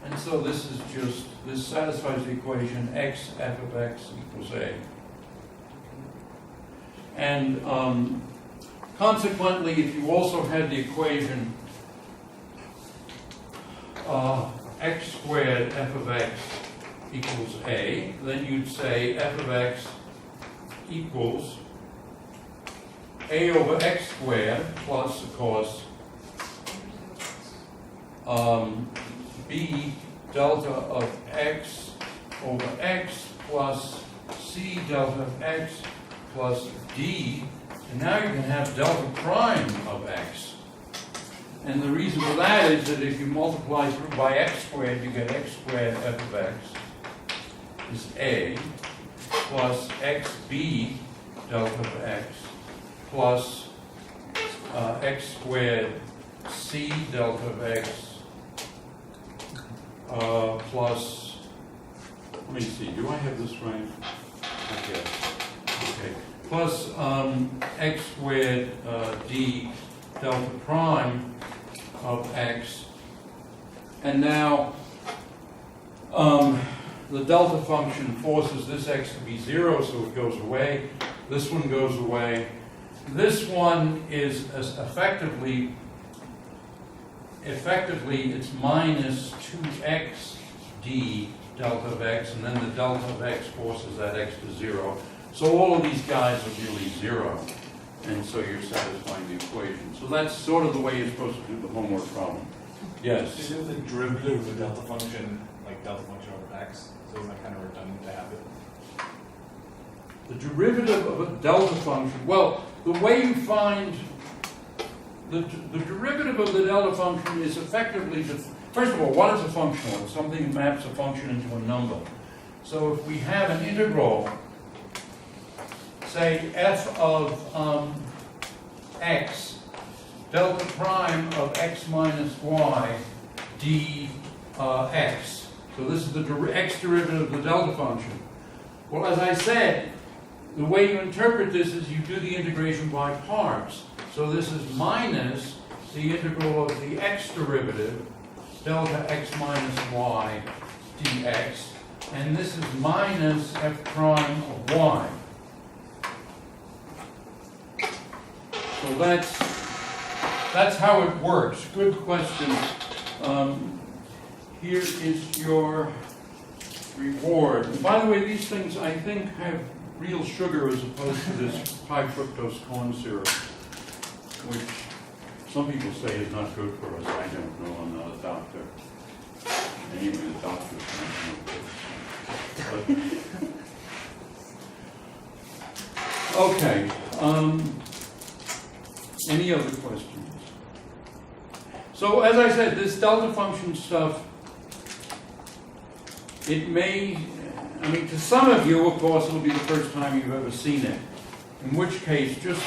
And so this satisfies the equation x f of x equals a. And consequently, if you also had the equation x squared f of x equals a, then you'd say f of x equals a over x squared plus, of course, b B delta of x over x plus C delta of x plus D, and now you can have delta prime of x. And the reason for that is that if you multiply through by x squared, you get x squared f of x is A plus xb delta of x plus x squared c delta of x plus, let me see, do I have this right? Okay. Okay. Plus x squared d delta prime of x. And now the delta function forces this x to be 0, so it goes away. This one goes away. This one is effectively it's minus 2x d delta of x, and then the delta of x forces that x to 0. So all of these guys are really 0, and so you're satisfying the equation. So that's sort of the way you're supposed to do the homework problem. Yes? Isn't the derivative of the delta function like delta function over x? So isn't that kind of redundant to have it? The derivative of a delta function, well, the way you find the derivative of the delta function is effectively, first of all, what is a function? Well, it's something that maps a function into a number. So if we have an integral, say f of x, delta prime of x minus y dx. So this is the x derivative of the delta function. Well, as I said, the way you interpret this is you do the integration by parts. So this is minus the integral of the x derivative, delta x minus y dx, and this is minus f prime of y. So that's how it works. Good question. Here is your reward. And by the way, these things I think have real sugar as opposed to this high fructose corn syrup, which some people say is not good for us. I don't know. I'm not a doctor. Anyway, the doctors don't know. But, okay. Any other questions? So as I said, this delta function stuff, it may, I mean, to some of you, of course, it'll be the first time you've ever seen it. In which case, just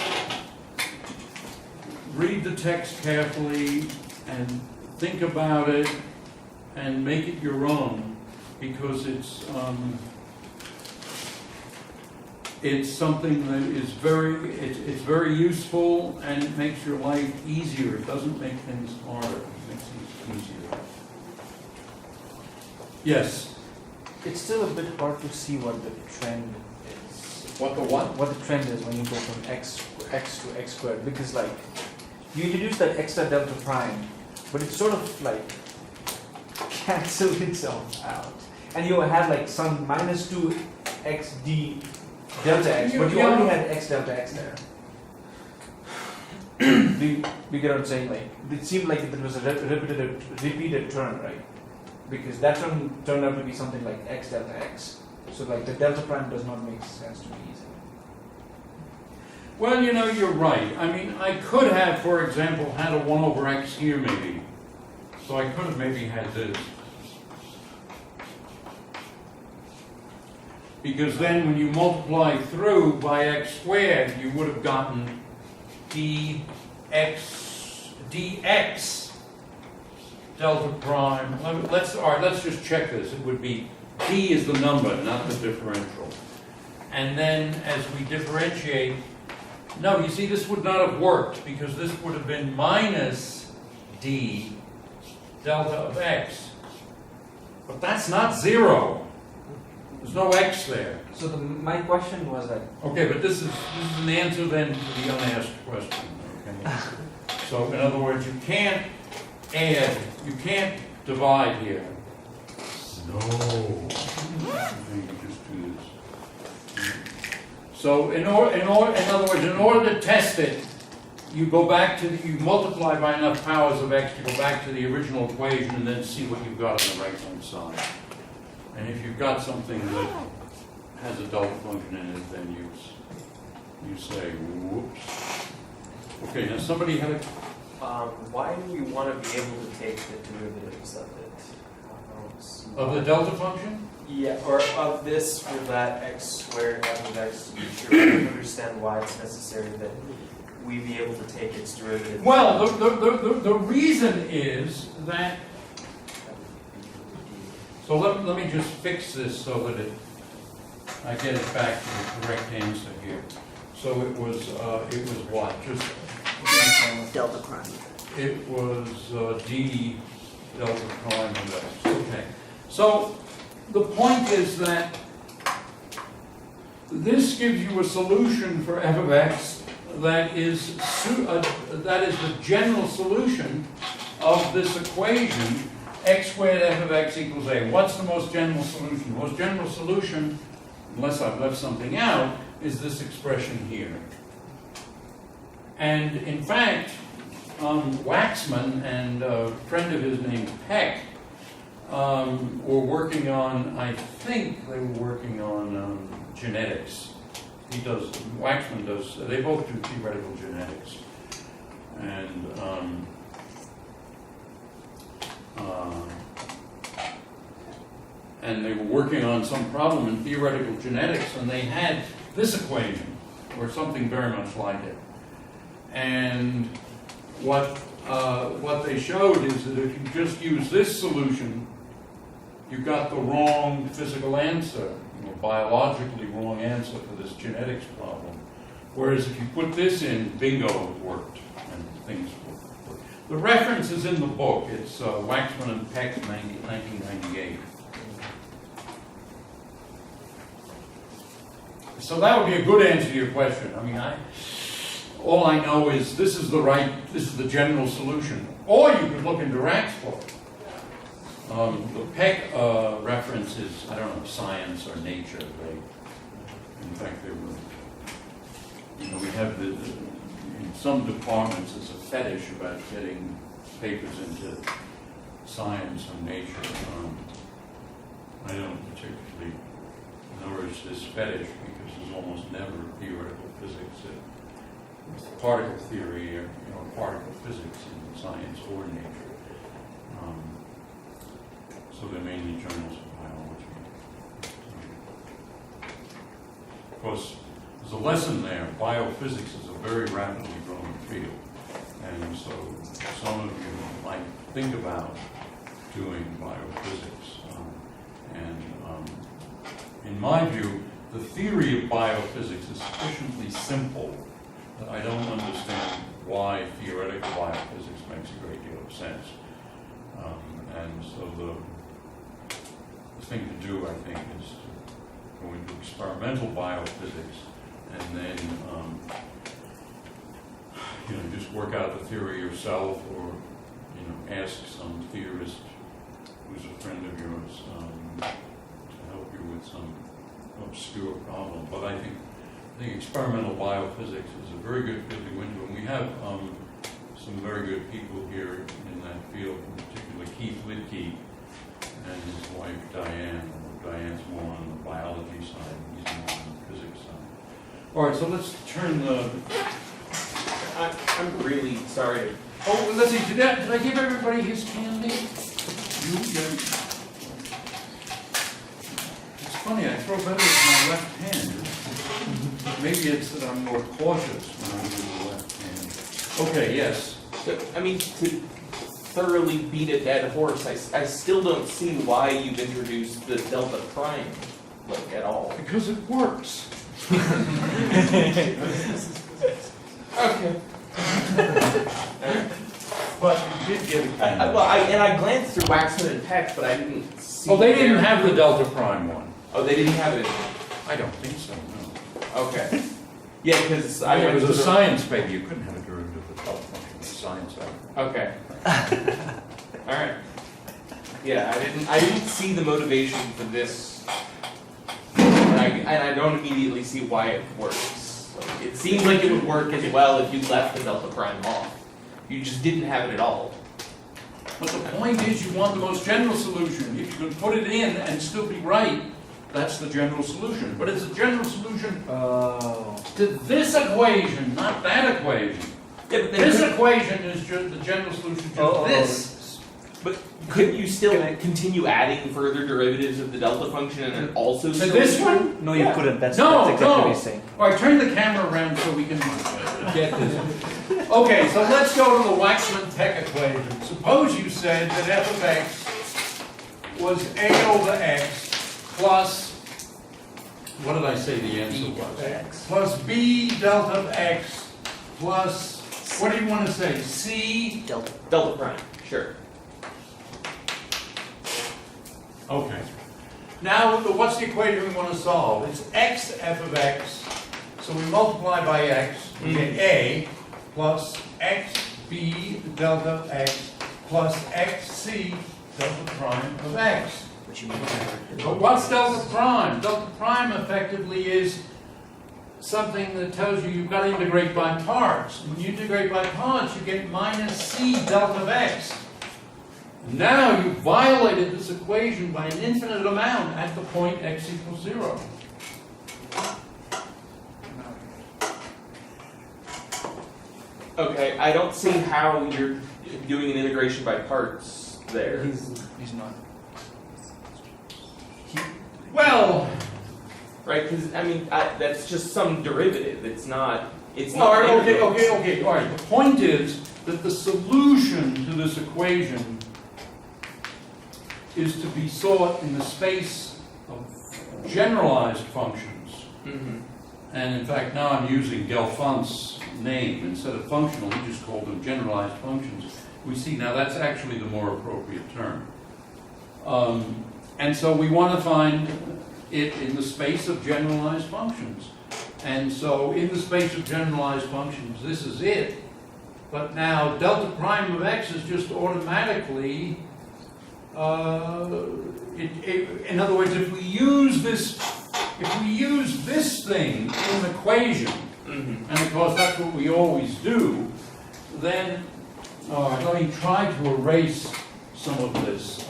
read the text carefully and think about it and make it your own, because it's something that is it's very useful, and it makes your life easier. It doesn't make things harder. It makes things easier. Yes? It's still a bit hard to see what the trend is. What the what? What the trend is when you go from x to x squared, because like you introduce that extra delta prime, but it sort of like cancels itself out, and you had like some minus 2xd delta x, but you already had x delta x there. We get what I'm saying? Like it seemed like it was a repeated term, right? Because that term turned out to be something like x delta x. So like the delta prime does not make sense to me easily. Well, you know, you're right. I mean, I could have, for example, had a 1 over x here maybe. So I could have maybe had this. Because then when you multiply through by x squared, you would have gotten dx delta prime. Let's just check this. It would be d is the number, not the differential. And then as we differentiate, no, you see, this would not have worked, because this would have been minus d delta of x. But that's not 0. There's no x there. So my question was that. Okay, but this is an answer then to the unasked question. Okay. So in other words, you can't add, you can't divide here. No. You just do this. So in other words, in order to test it, you go back to, you multiply by enough powers of x to go back to the original equation and then see what you've got on the right-hand side. And if you've got something that has a delta function in it, then you say, whoops. Okay, now somebody had a, Why do we want to be able to take the derivatives of it? I don't see of the why. delta function? Yeah, or of this or that x squared f of x to be true. I don't understand why it's necessary that we be able to take its derivative. Well, the reason is that, so let me just fix this so that I get it back to the correct answer here. So it was what? Just Delta prime. it was d delta prime of x. Okay. So the point is that this gives you a solution for f of x that is the general solution of this equation, x squared f of x equals a. What's the most general solution? The most general solution, unless I've left something out, is this expression here. And in fact, Waxman and a friend of his named Peck were working on, I think they were working on genetics. Waxman does, they both do theoretical genetics. And they were working on some problem in theoretical genetics, and they had this equation, or something very much like it. And what they showed is that if you just use this solution, you got the wrong physical answer, biologically wrong answer for this genetics problem. Whereas if you put this in, bingo, it worked, and things worked. The reference is in the book. It's Waxman and Peck, 1998. So that would be a good answer to your question. I mean, all I know is this is the general solution. Or you could look in Dirac's book. The Peck reference is, I don't know, science or nature. In fact, they were, we have in some departments, it's a fetish about getting papers into science and nature. I don't particularly nourish this fetish because there's almost never theoretical physics, particle theory, or particle physics in science or nature. So they're mainly journals of biology. Of course, there's a lesson there. Biophysics is a very rapidly growing field. And so some of you might think about doing biophysics. In my view, the theory of biophysics is sufficiently simple that I don't understand why theoretical biophysics makes a great deal of sense. And so the thing to do, I think, is to go into experimental biophysics and then just work out the theory yourself, or ask some theorist who's a friend of yours to help you with some obscure problem. But I think experimental biophysics is a very good field to go into, and we have some very good people here in that field, in particular Keith Lidke and his wife Diane. Diane's more on the biology side, he's more on the physics side. All right, so let's turn the... I'm really sorry. Oh, let's see, did I give everybody his candy? It's funny, I throw better with my left hand. Maybe it's that I'm more cautious when I use the left hand. Okay, yes. So, I mean, to thoroughly beat a dead horse, I still don't see why you've introduced the delta prime, at all. Because it works. Okay. But you did get it. I glanced through Waxman and Peck, but I didn't see. Oh, they didn't have the delta prime one. Oh, they didn't have it. I don't think so, no. Okay. Yeah, because I It went was to a the- science paper. You couldn't have a derivative of the delta function in science paper. Okay. All right. Yeah, I didn't see the motivation for this, and I don't immediately see why it works. Like, it seems like it would work as well if you left the delta prime off. You just didn't have it at all. But the point is, you want the most general solution. If you can put it in and still be right, that's the general solution. But it's a general solution to this equation, not that equation. Yeah, but This equation is just the general solution to this. But couldn't you still continue adding further derivatives of the delta function and then also To this one? No, you Yeah. couldn't. That's No, exactly no. what he's saying. All right, turn the camera around so we can get this. Okay, so let's go to the Waxman-Tek equation. Suppose you said that f of x was a over x plus, what did I say the answer was? Plus b delta of x plus, what do you want to say? C? delta prime. Sure. Okay. Now, what's the equation we want to solve? It's x f of x, so we multiply by x, we get a plus x b delta of x plus x c delta prime of x. But what's delta prime? Delta prime effectively is something that tells you you've got to integrate by parts. When you integrate by parts, you get minus c delta of x. Now you've violated this equation by an infinite amount at the point x equals 0. Okay, I don't see how you're doing an integration by parts there. He's not. Well, Right? Because, I mean, that's just some derivative. It's not. It's all not. right, integral. okay. All right. The point is that the solution to this equation is to be sought in the space of generalized functions. Mhm. And in fact, now I'm using Gelfand's name. Instead of functional, we just call them generalized functions. We see now that's actually the more appropriate term. And so we want to find it in the space of generalized functions. And so in the space of generalized functions, this is it. But now delta prime of x is just automatically, in other words, if we use this thing in the equation, Mhm. and of course that's what we always do, then let me try to erase some of this.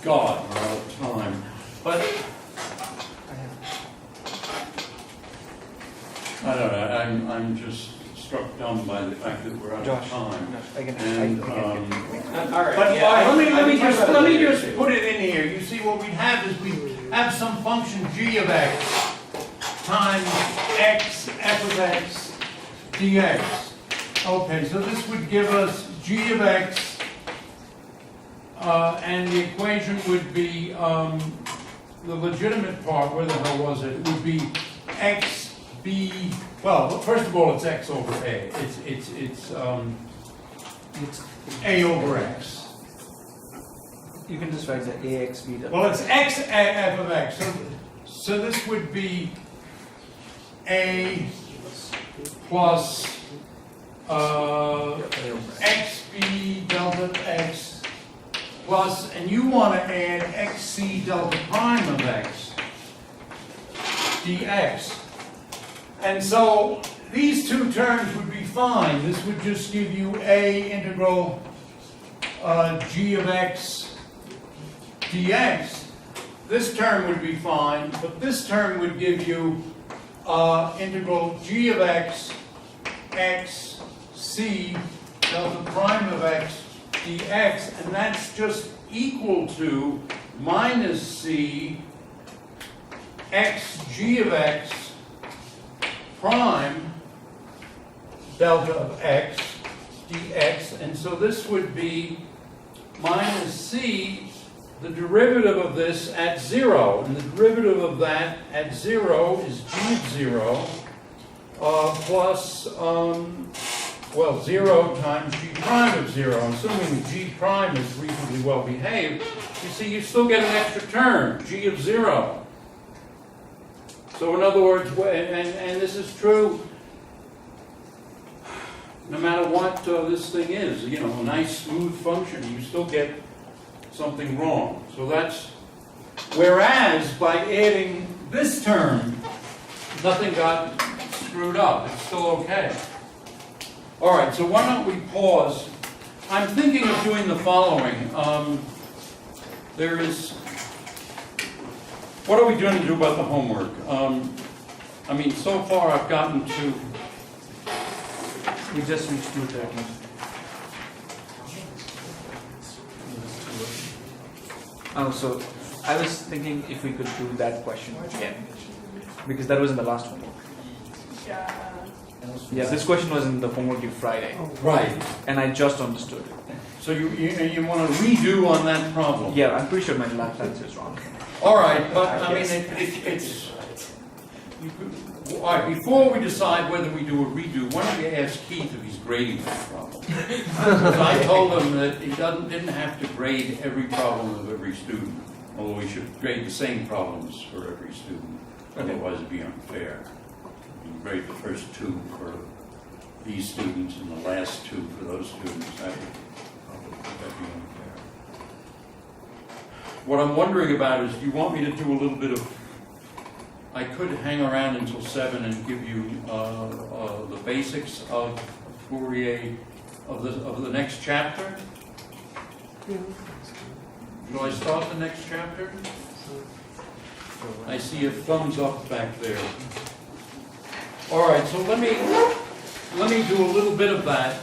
God, we're out of time. But I don't know. I'm just struck dumb by the fact that we're out Josh, of time. I can. And, All right. but yeah, let me I can talk about let me that just later, put it in here. You see, what we have is we have some function g of x times x f of x dx. Okay, so this would give us g of x, and the equation would be the legitimate part. Where the hell was it? It would be x b. Well, first of all, it's x over a. It's a over x. You can just write the ax beta. Well, it's x f of x. So this would be a plus xb delta x plus, and you want to add xc delta prime of x dx. And so these two terms would be fine. This would just give you a integral g of x dx. This term would be fine, but this term would give you integral g of x x c delta prime of x dx, and that's just equal to minus c x g of x prime delta of x dx, and so this would be minus c, the derivative of this at 0, and the derivative of that at 0 is g of 0 plus, well, 0 times g prime of 0. Assuming g prime is reasonably well behaved, you see you still get an extra term, g of 0. So in other words, and this is true no matter what this thing is, you know, a nice smooth function, you still get something wrong. So that's, whereas by adding this term, nothing got screwed up. It's still okay. All right, so why don't we pause? I'm thinking of doing the following. What are we going to do about the homework? I mean, so far I've gotten to, We just reached 2:30. Oh, so I was thinking if we could do that question again, because that was in the last homework. Yeah, this question was in the homework due Friday, right. and I just understood it. So you want to redo on that problem? Yeah, I'm pretty sure my last answer is wrong. All right, but I mean, it's, you could, all right, before we decide whether we do a redo, why don't you ask Keith if he's grading that problem? Because I told him that he didn't have to grade every problem of every student, although we should grade the same problems for every student, otherwise it'd be unfair. You grade the first two for these students and the last two for those students. That'd be unfair. What I'm wondering about is, do you want me to do a little bit of, I could hang around until 7 and give you the basics of Fourier, of the next chapter? Shall I start the next chapter? I see a thumbs up back there. All right, so let me do a little bit of that.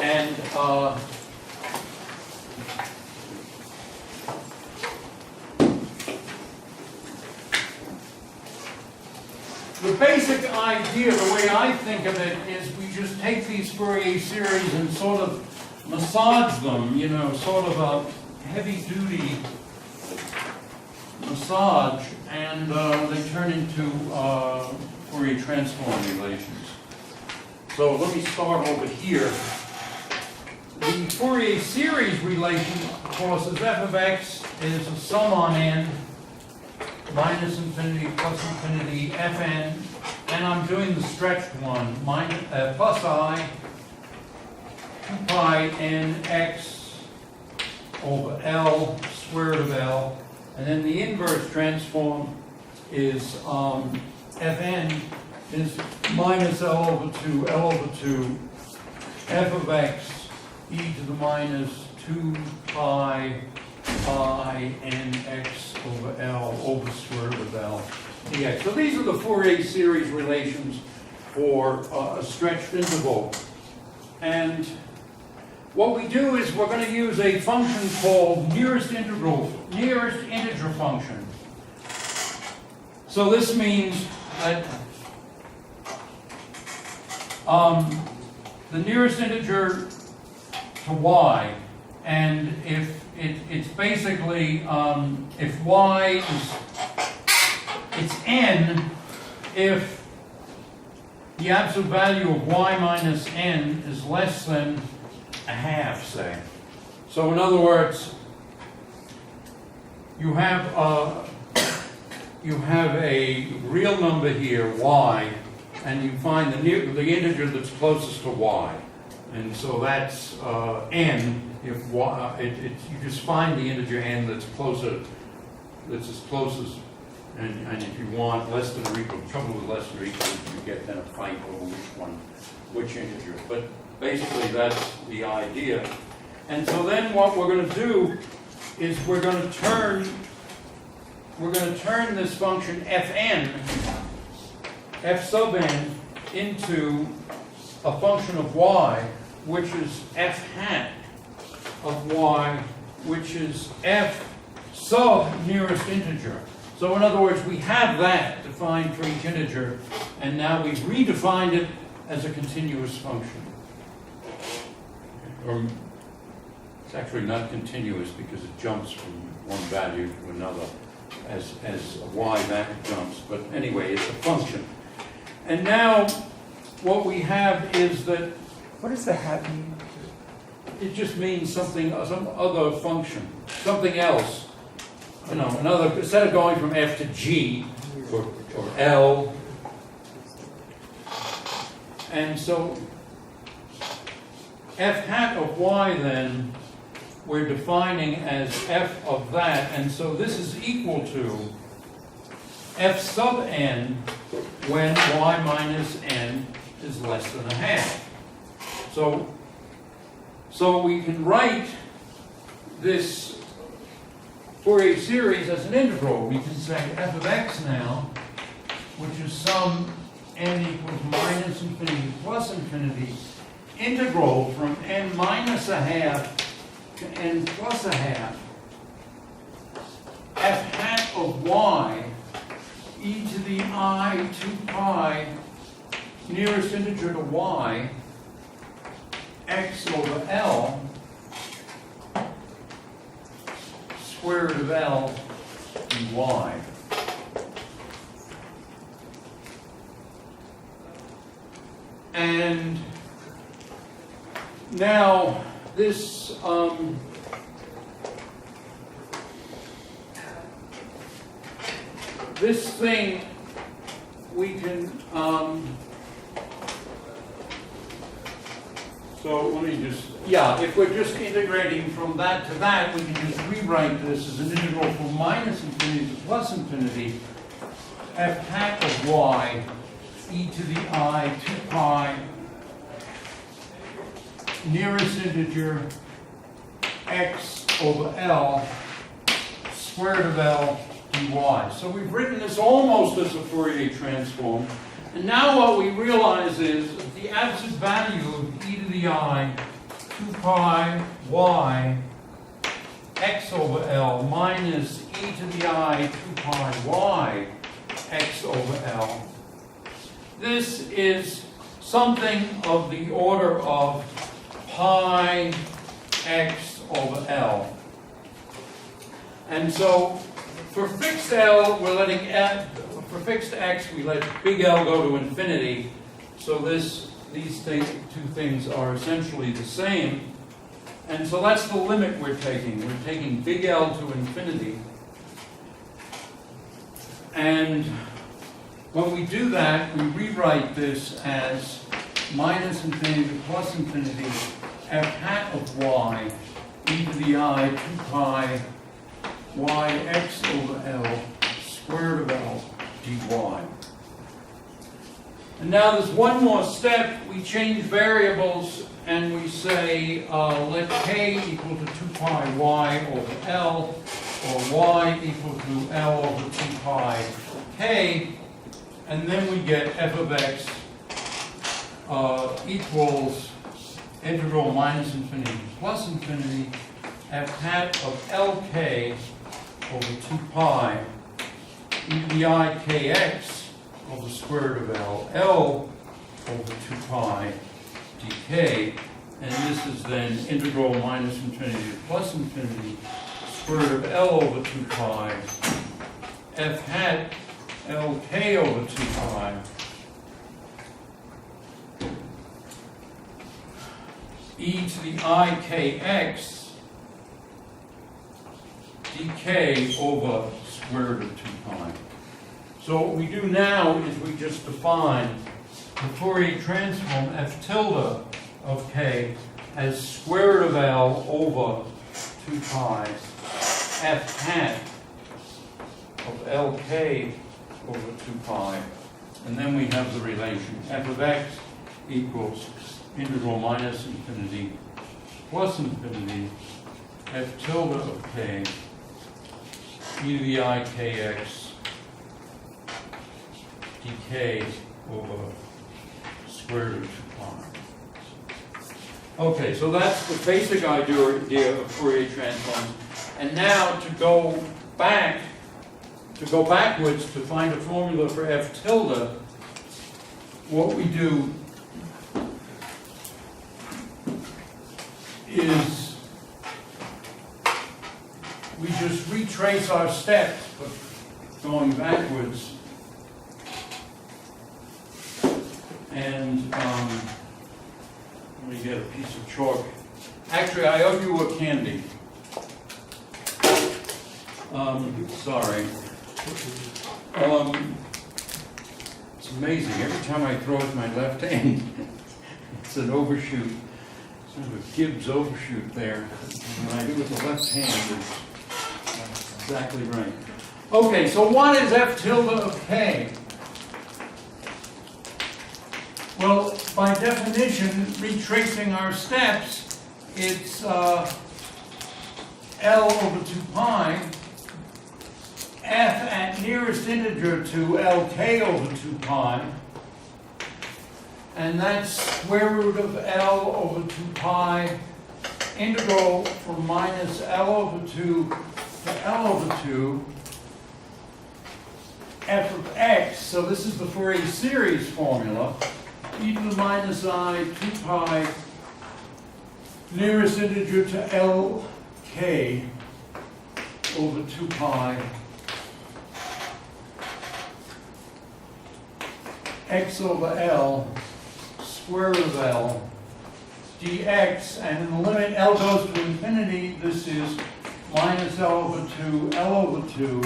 And the basic idea, the way I think of it, is we just take these Fourier series and sort of massage them, you know, sort of a heavy-duty massage, and they turn into Fourier transform relations. So let me start over here. The Fourier series relation, of course, is f of x is a sum on n, minus infinity plus infinity fn, and I'm doing the stretched one, plus I, 2 pi n x over L, square root of L, and then the inverse transform is fn is minus L over 2 f of x e to the minus 2 pi I n x over L over square root of L dx. So these are the Fourier series relations for a stretched interval. And what we do is we're going to use a function called nearest integer function. So this means that the nearest integer to y, and if it's basically if y is, it's n if the absolute value of y minus n is less than a half, say. So in other words, you have a real number here, y, and you find the integer that's closest to y. And so that's n. If y, you just find the integer n that's closer, that's as close as, and if you want less than or equal, trouble with less than or equal, you get then a fight over which integer. But basically that's the idea. And so then what we're going to do is we're going to turn this function fn, f sub n, into a function of y, which is f hat of y, which is f sub nearest integer. So in other words, we have that defined for each integer, and now we've redefined it as a continuous function. Or it's actually not continuous because it jumps from one value to another as y that jumps. But anyway, it's a function. And now what we have is that, What does the hat mean? it just means something, some other function, something else. You know, another, instead of going from f to g or L, And so f hat of y then, we're defining as f of that, and so this is equal to f sub n when y minus n is less than a half. So we can write this Fourier series as an integral. We can say f of x now, which is sum n equals minus infinity plus infinity, integral from n minus a half to n plus a half, f hat of y, e to the I 2 pi, nearest integer to y, x over L, square root of L dy. And now this this thing we can so let me just, if we're just integrating from that to that, we can just rewrite this as an integral from minus infinity to plus infinity, f hat of y, e to the I 2 pi, nearest integer, x over L, square root of L dy. So we've written this almost as a Fourier transform. And now what we realize is the absolute value of e to the I 2 pi y x over L minus e to the I 2 pi y x over L. This is something of the order of pi x over L. And so for fixed L, we're letting for fixed x, we let big L go to infinity. So these two things are essentially the same. And so that's the limit we're taking. We're taking big L to infinity. And when we do that, we rewrite this as minus infinity to plus infinity, f hat of y, e to the I 2 pi, y x over L, square root of L, dy. And now there's one more step. We change variables and we say let k equal to 2 pi y over L, or y equal to L over 2 pi k, and then we get f of x equals integral minus infinity plus infinity, f hat of lk over 2 pi, e to the I kx over square root of L, L over 2 pi dk, and this is then integral minus infinity to plus infinity, square root of L over 2 pi, f hat lk over 2 pi, e to the I kx dk over square root of 2 pi. So what we do now is we just define the Fourier transform f tilde of k as square root of L over 2 pi f hat of lk over 2 pi, and then we have the relation f of x equals integral minus infinity plus infinity f tilde of k e to the I kx dk over square root of 2 pi. Okay, so that's the basic idea of Fourier transforms. And now to go backwards to find a formula for f tilde, what we do is we just retrace our steps, but going backwards. And let me get a piece of chalk. Actually, I owe you a candy. Sorry. It's amazing, every time I throw with my left hand, it's an overshoot, sort of a Gibbs overshoot there. When I do it with the left hand, it's exactly right. Okay, so what is f tilde of k? Well, by definition, retracing our steps, it's L over 2 pi, f at nearest integer to Lk over 2 pi, and that's square root of L over 2 pi, integral from minus L over 2 to L over 2, f of x, so this is the Fourier series formula, e to the minus I 2 pi nearest integer to Lk over 2 pi x over L square root of L dx, and in the limit L goes to infinity, this is minus L over 2 L over 2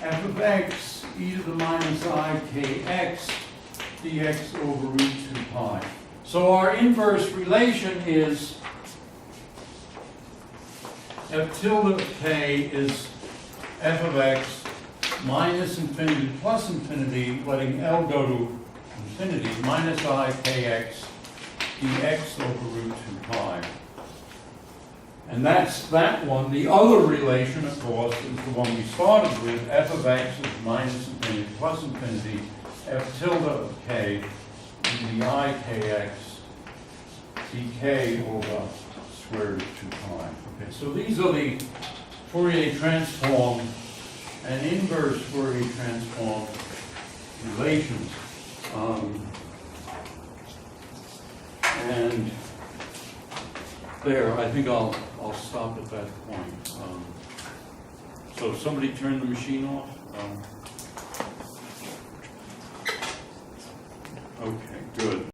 f of x e to the minus I kx dx over root 2 pi. So our inverse relation is f tilde of k is f of x minus infinity plus infinity, letting L go to infinity, minus I kx dx over root 2 pi. And that's that one. The other relation, of course, is the one we started with. F of x is minus infinity plus infinity, f tilde of k in the I kx dk over square root 2 pi. Okay, so these are the Fourier transform and inverse Fourier transform relations. And there, I think I'll stop at that point. So somebody turn the machine off. Okay, good.